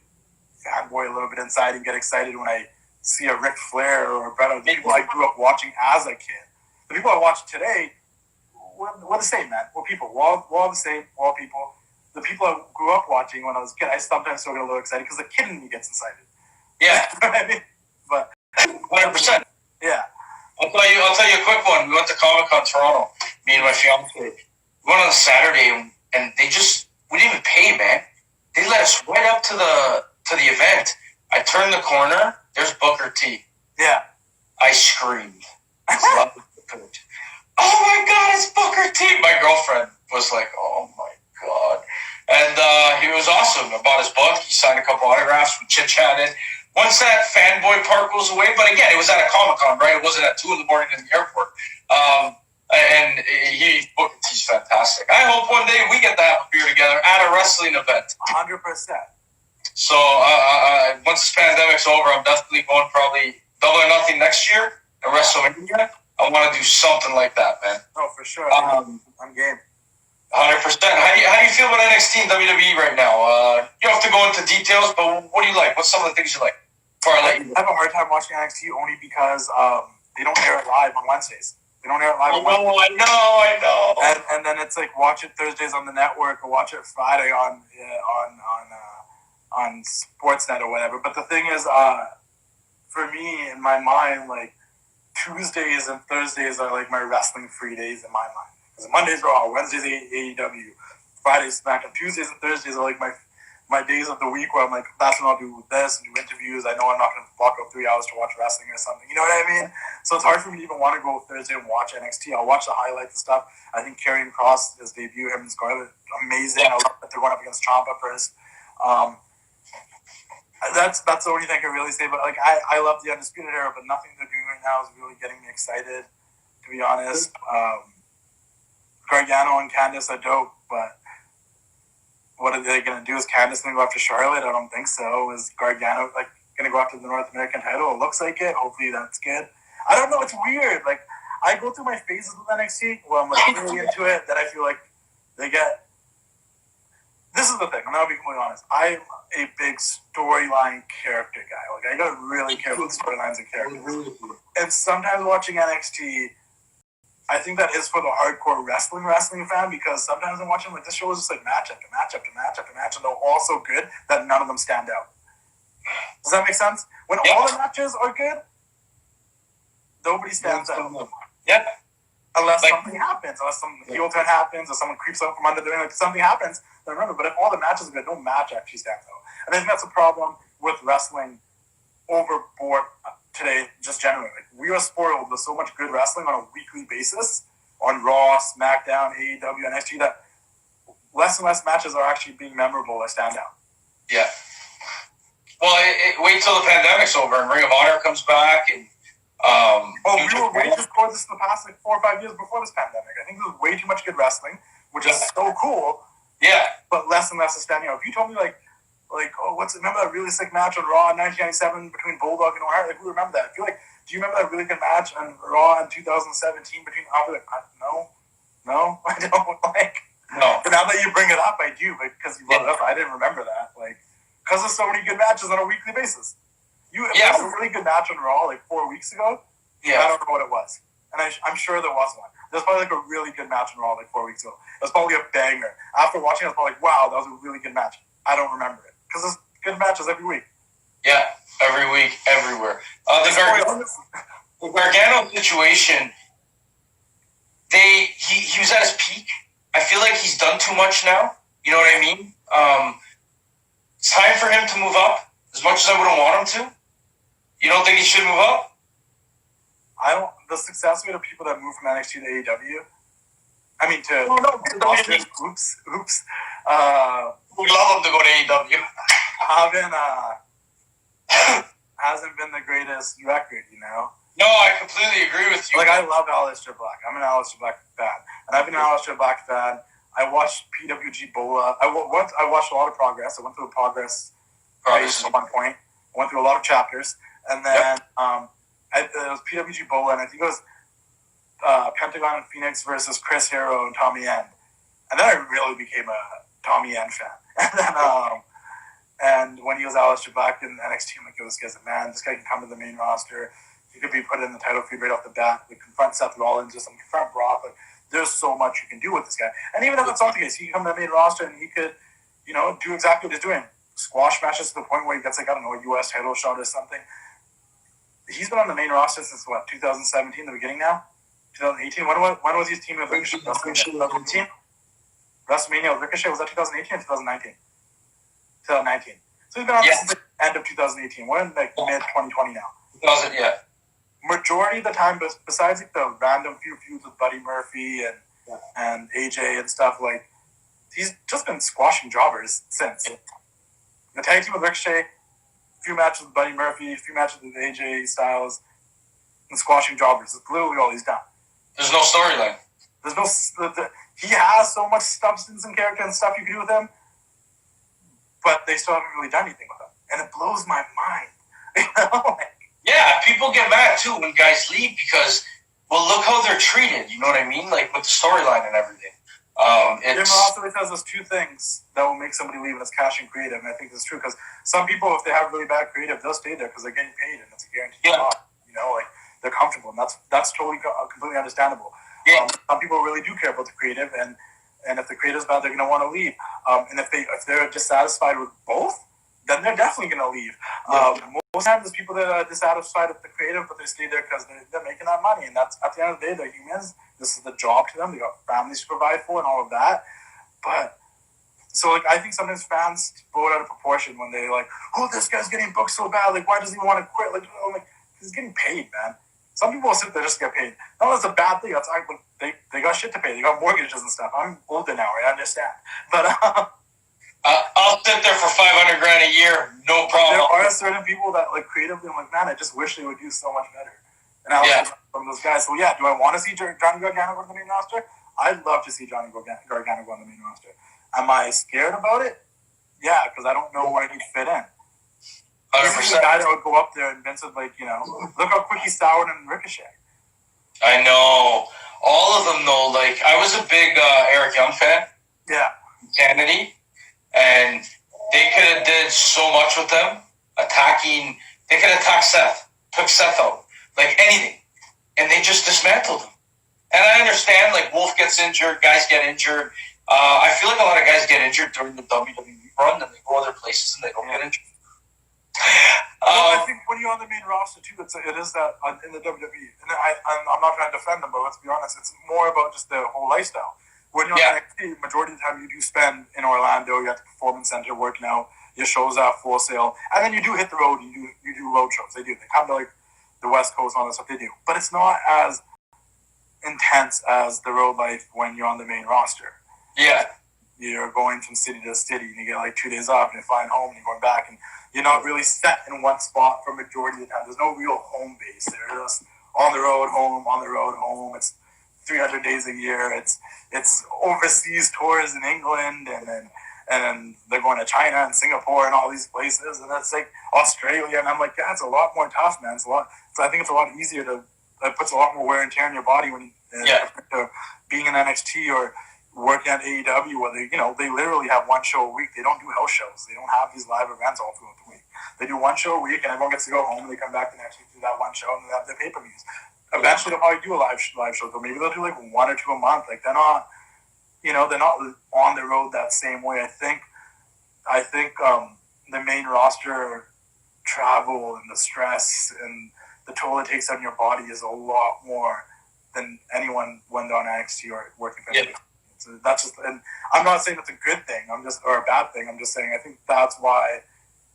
fanboy a little bit inside and get excited when I see a Ric Flair or a Bret Hart, the people I grew up watching as a kid. The people I watch today, we're the same, man. We're people. We're all the same. We're all people. The people I grew up watching when I was a kid, I sometimes still get a little excited because the kid in me gets excited. Yeah. You know what I mean? But 100%. Yeah. I'll tell you a quick one. We went to Comic-Con Toronto, me and my fiance. We went on a Saturday and we didn't even pay, man. They let us right up to the event. I turned the corner. There's Booker T. Yeah. I screamed. Oh my God, it's Booker T. My girlfriend was like, oh my God. And he was awesome. I bought his book. He signed a couple autographs. We chit-chatted. Once that fanboy part goes away, but again, it was at a Comic-Con, right? It wasn't at 2 a.m. in the airport. And Booker T's fantastic. I hope one day we get to have a beer together at a wrestling event. 100%. So once this pandemic's over, I'm definitely going probably Double or Nothing next year at WrestleMania. I want to do something like that, man. Oh, for sure. I'm game. 100%. How do you feel about NXT and WWE right now? You don't have to go into details, but what do you like? What's some of the things you like? I have a hard time watching NXT only because they don't air it live on Wednesdays. They don't air it live on Wednesdays. I know. And then it's like watch it Thursdays on the network or watch it Friday on Sportsnet or whatever. But the thing is, for me, in my mind, like Tuesdays and Thursdays are like my wrestling free days in my mind. Because Mondays Raw, Wednesdays AEW, Fridays SmackDown. Tuesdays and Thursdays are like my days of the week where I'm like, that's when I'll do this and do interviews. I know I'm not going to block out 3 hours to watch wrestling or something. You know what I mean? So it's hard for me to even want to go Thursday and watch NXT. I'll watch the highlights and stuff. I think Karrion Kross, his debut, him and Scarlett, amazing. I love that they're going up against Ciampa first. That's the only thing I can really say. But like, I love the Undisputed Era, but nothing they're doing right now is really getting me excited, to be honest. Gargano and Candice are dope, but what are they going to do? Is Candice going to go after Charlotte? I don't think so. Is Gargano like going to go after the North American title? It looks like it. Hopefully that's good. I don't know. It's weird. Like, I go through my phases with NXT where I'm like really into it, that I feel like they get. This is the thing. I'm going to be completely honest. I'm a big storyline character guy. Like, I got to really care about the storylines and characters. And sometimes watching NXT, I think that is for the hardcore wrestling fan, because sometimes I'm watching, like, this show is just like match after match after match after match, and they're all so good that none of them stand out. Does that make sense? When all the matches are good, nobody stands out. Yeah. Unless something happens, unless some heel turn happens, or someone creeps up from under the ring, like something happens, then remember. But if all the matches are good, no match actually stands out. And I think that's a problem with wrestling overboard today, just generally. Like, we are spoiled with so much good wrestling on a weekly basis on Raw, SmackDown, AEW, NXT, that less and less matches are actually being memorable or stand out. Yeah. Well, wait till the pandemic's over and Ring of Honor comes back and. We were way too for this in the past like 4 or 5 years before this pandemic. I think there's way too much good wrestling, which is so cool. Yeah. But less and less is standing out. If you told me remember that really sick match on Raw in 1997 between Bulldog and O'Hara? Like, who remember that? I feel like, do you remember that really good match on Raw in 2017 between? I'll be like, no, I don't. Like, no. But now that you bring it up, I do, because you brought it up. I didn't remember that. Like, because there's so many good matches on a weekly basis. There was a really good match on Raw like 4 weeks ago. Yeah. I don't know what it was. And I'm sure there was one. There's probably like a really good match on Raw like 4 weeks ago. It was probably a banger. After watching it, I was probably like, wow, that was a really good match. I don't remember it. Because there's good matches every week. Yeah, every week, everywhere. The Gargano situation, he was at his peak. I feel like he's done too much now. You know what I mean? It's time for him to move up, as much as I wouldn't want him to. You don't think he should move up? The success rate of people that move from NXT to AEW. I mean, to oops. We'd love him to go to AEW. Hasn't been the greatest record, you know. No, I completely agree with you. Like, I love Aleister Black. I'm an Aleister Black fan, and I've been an Aleister Black fan. I watched PWG Bola. I watched a lot of Progress. I went through a Progress phase at one point. I went through a lot of chapters, and then it was PWG Bola, and I think it was Pentagon and Phoenix versus Chris Hero and Tommy End. And then I really became a Tommy End fan. And then, and when he was Aleister Black in NXT, I'm like, this guy's a man. This guy can come to the main roster. He could be put in the title feud right off the bat. Like, confront Seth Rollins, just confront Brock. Like, there's so much you can do with this guy. And even if that's not the case, he can come to the main roster and he could, do exactly what he's doing. Squash matches to the point where he gets, like, I don't know, a U.S. title shot or something. He's been on the main roster since, 2017, the beginning now? 2018? When was his team with Ricochet? 2018? WrestleMania with Ricochet, was that 2018 or 2019? 2019. So he's been on since the end of 2018. We're in, mid-2020 now. Majority of the time, besides, the random few feuds with Buddy Murphy and AJ and stuff, he's just been squashing jobbers since. The tag team with Ricochet, a few matches with Buddy Murphy, a few matches with AJ Styles, and squashing jobbers. That's literally all he's done. There's no storyline. There's no. He has so much substance and character and stuff you can do with him, but they still haven't really done anything with him, and it blows my mind. Yeah, people get mad too when guys leave because, look how they're treated. You know what I mean? Like with the storyline and everything. Jim Ross always says there's two things that will make somebody leave, and it's cash and creative. And I think that's true because some people, if they have really bad creative, they'll stay there because they're getting paid and it's a guaranteed job. They're comfortable, and that's totally completely understandable. Yeah. Some people really do care about the creative, and if the creative's bad, they're going to want to leave. And if they're dissatisfied with both, then they're definitely going to leave. Most times, there's people that are dissatisfied with the creative, but they stay there because they're making that money, and that's at the end of the day, they're humans. This is the job to them. They got families to provide for and all of that. But So like I think sometimes fans blow it out of proportion when they like, oh, this guy's getting booked so bad. Like, why does he want to quit? Like, oh, like he's getting paid, man. Some people will sit there just to get paid. No, that's a bad thing. That's like they got shit to pay. They got mortgages and stuff. I'm older now, right? I understand. But I'll sit there for $500,000 a year, no problem. there are certain people that like creatively, I'm like, man, I just wish they would do so much better. And I was from those guys. So yeah, do I want to see Johnny Gargano go on the main roster? I'd love to see Johnny Gargano go on the main roster. Am I scared about it? Yeah, because I don't know where he'd fit in. 100%. He's the guy that would go up there and Vince would like, look how quick he soured and Ricochet. I know. All of them though, like I was a big Eric Young fan. Yeah. Kennedy. And they could have did so much with them. They could have attacked Seth. Took Seth out. Like anything. And they just dismantled him. And I understand, like, Wolf gets injured, guys get injured. I feel like a lot of guys get injured during the WWE run, and they go other places and they don't get injured. I think when you're on the main roster, too, it is that in the WWE. And I'm not trying to defend them, but let's be honest, it's more about just the whole lifestyle. When you're on NXT, majority of the time you do spend in Orlando, you're at the Performance Center working out, your shows are full sale, and then you do hit the road, you do road shows. They do. They come to, like, the West Coast and all that stuff. They do. But it's not as intense as the road life when you're on the main roster. Yeah. You're going from city to city and you get like 2 days off and you're flying home and you're going back and you're not really set in one spot for majority of the time. There's no real home base. They're just on the road, home. It's 300 days a year. It's overseas tours in England and then they're going to China and Singapore and all these places and that's like Australia and I'm like, yeah, it's a lot more tough, man. So I think it's a lot easier it puts a lot more wear and tear on your body when to being in NXT or working at AEW where they literally have one show a week. They don't do house shows. They don't have these live events all throughout the week. They do one show a week and everyone gets to go home and they come back the next week to that one show and they have their pay-per-views. Eventually they'll probably do a live show, but maybe they'll do like 1 or 2 a month. Like they're not on the road that same way. I think the main roster travel and the stress and the toll it takes on your body is a lot more than anyone when they're on NXT or working for NXT. So that's just, and I'm not saying it's a good thing, or a bad thing. I'm just saying I think that's why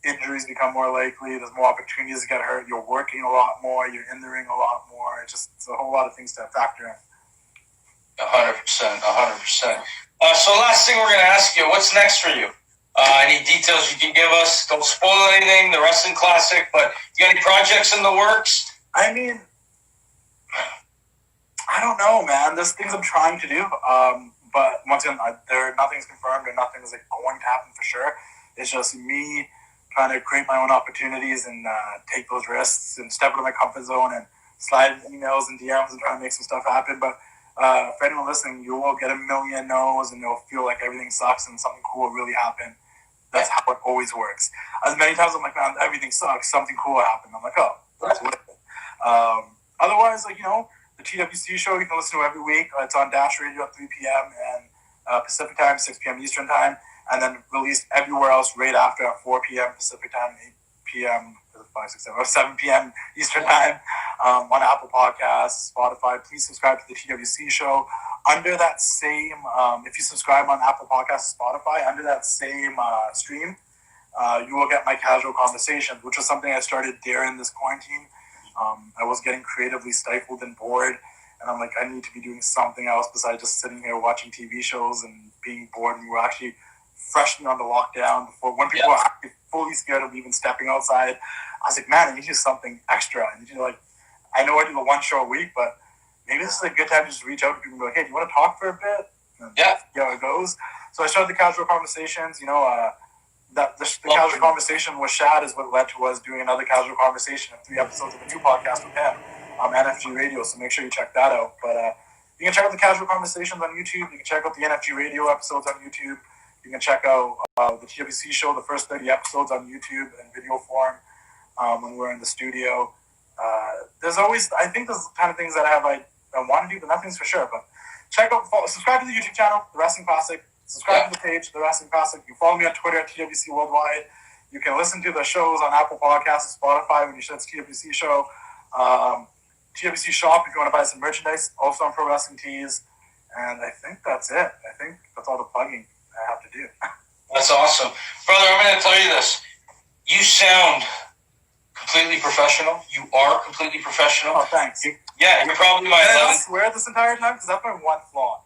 injuries become more likely. There's more opportunities to get hurt. You're working a lot more. You're in the ring a lot more. It's a whole lot of things to factor in. 100%. So last thing we're going to ask you, what's next for you? Any details you can give us? Don't spoil anything, the Wrestling Classic, but you got any projects in the works? I mean, I don't know, man. There's things I'm trying to do. But once again, nothing's confirmed and nothing's like going to happen for sure. It's just me trying to create my own opportunities and take those risks and step out of my comfort zone and slide in emails and DMs and try to make some stuff happen. But for anyone listening, you will get a million no's and you'll feel like everything sucks and something cool will really happen. That's how it always works. As many times I'm like, man, everything sucks, something cool will happen. I'm like, oh, that's worth it. Otherwise, like, the TWC show you can listen to every week. It's on Dash Radio at 3 p.m. and Pacific time, 6 p.m. Eastern time, and then released everywhere else right after at 4 p.m. Pacific time, 8 p.m. 5, 6, 7, or 7 p.m. Eastern time on Apple Podcasts, Spotify. Please subscribe to the TWC show. Under that same, if you subscribe on Apple Podcasts, Spotify, under that same stream, you will get my casual conversations, which was something I started during this quarantine. I was getting creatively stifled and bored, and I'm like, I need to be doing something else besides just sitting here watching TV shows and being bored. And we were actually freshly on the lockdown before, when people were actually fully scared of even stepping outside. I was like, man, I need to do something extra. I need to I know I do the one show a week, but maybe this is a good time to just reach out to people and be like, hey, do you want to talk for a bit? And see how it goes. So I started the casual conversations, the casual conversation with Shad is what led to us doing another casual conversation and 3 episodes of a new podcast with him on NFG Radio. So make sure you check that out. But you can check out the casual conversations on YouTube. You can check out the NFG Radio episodes on YouTube. You can check out the TWC show, the first 30 episodes on YouTube in video form when we're in the studio. I think there's the kind of things that I want to do, but nothing's for sure. But subscribe to the YouTube channel, The Wrestling Classic. Subscribe to the page, The Wrestling Classic. You can follow me on Twitter at TWC Worldwide. You can listen to the shows on Apple Podcasts and Spotify when you search TWC show. TWC shop if you want to buy some merchandise, also on Pro Wrestling Tees. And I think that's it. I think that's all the plugging I have to do. That's awesome. Brother, I'm going to tell you this. You sound completely professional. You are completely professional. Oh, thanks. You're probably my. And I don't swear this entire time because that's my one flaw.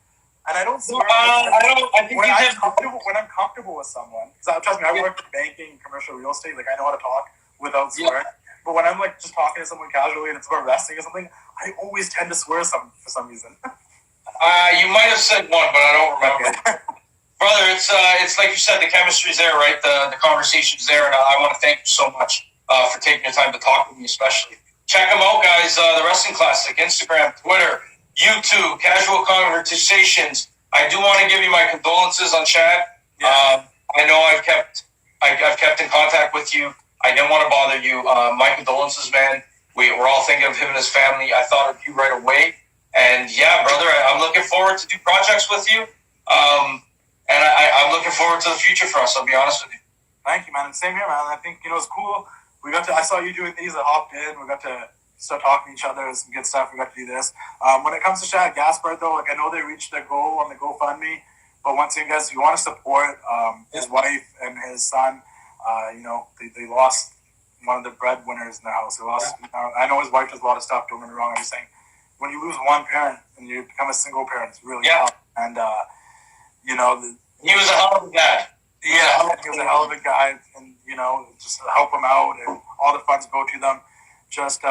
And I don't swear. I think when I'm comfortable with someone, because trust me, I work in banking, commercial real estate. Like I know how to talk without swearing. But when I'm like just talking to someone casually and it's about wrestling or something, I always tend to swear for some reason. You might have said one, but I don't remember. Okay. Brother, it's like you said, the chemistry's there, right? The conversation's there, and I want to thank you so much for taking your time to talk with me, especially. Check them out, guys. The Wrestling Classic, Instagram, Twitter, YouTube, Casual Conversations. I do want to give you my condolences on Chad. Yeah. I know I've kept in contact with you. I didn't want to bother you. My condolences, man. We're all thinking of him and his family. I thought of you right away. And yeah, brother, I'm looking forward to do projects with you. And I'm looking forward to the future for us, I'll be honest with you. Thank you, man. And same here, man. I think, it's cool. I saw you doing these, I hopped in. We got to start talking to each other, some good stuff. We got to do this. When it comes to Shad Gaspard, though, I know they reached their goal on the GoFundMe. But once again, guys, if you want to support his wife and his son, they lost one of the breadwinners in their house. They lost. I know his wife does a lot of stuff, don't get me wrong. I'm just saying, when you lose one parent and you become a single parent, it's really tough. And, he was a hell of a dad. Yeah, he was a hell of a guy. And, just help him out and all the funds go to them. Just,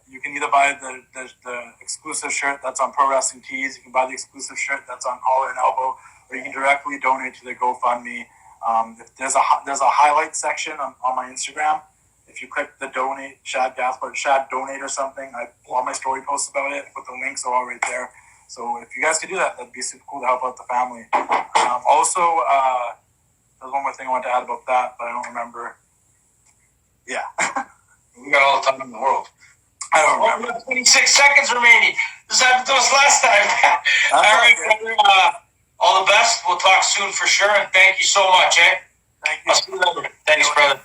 you can either buy the exclusive shirt that's on Pro Wrestling Tees. You can buy the exclusive shirt that's on Collar and Elbow. Or you can directly donate to the GoFundMe. If there's a highlight section on my Instagram. If you click the donate, Shad Gaspard, Shad donate or something, all my story posts about it. I put the links all right there. So if you guys could do that, that'd be super cool to help out the family. Also, there's one more thing I want to add about that, but I don't remember. Yeah. We got all the time in the world. I don't remember. 26 seconds remaining. This happened to us last time. All right, brother. All the best. We'll talk soon for sure, and thank you so much, eh? Thank you. I'll see you later. Thanks, brother.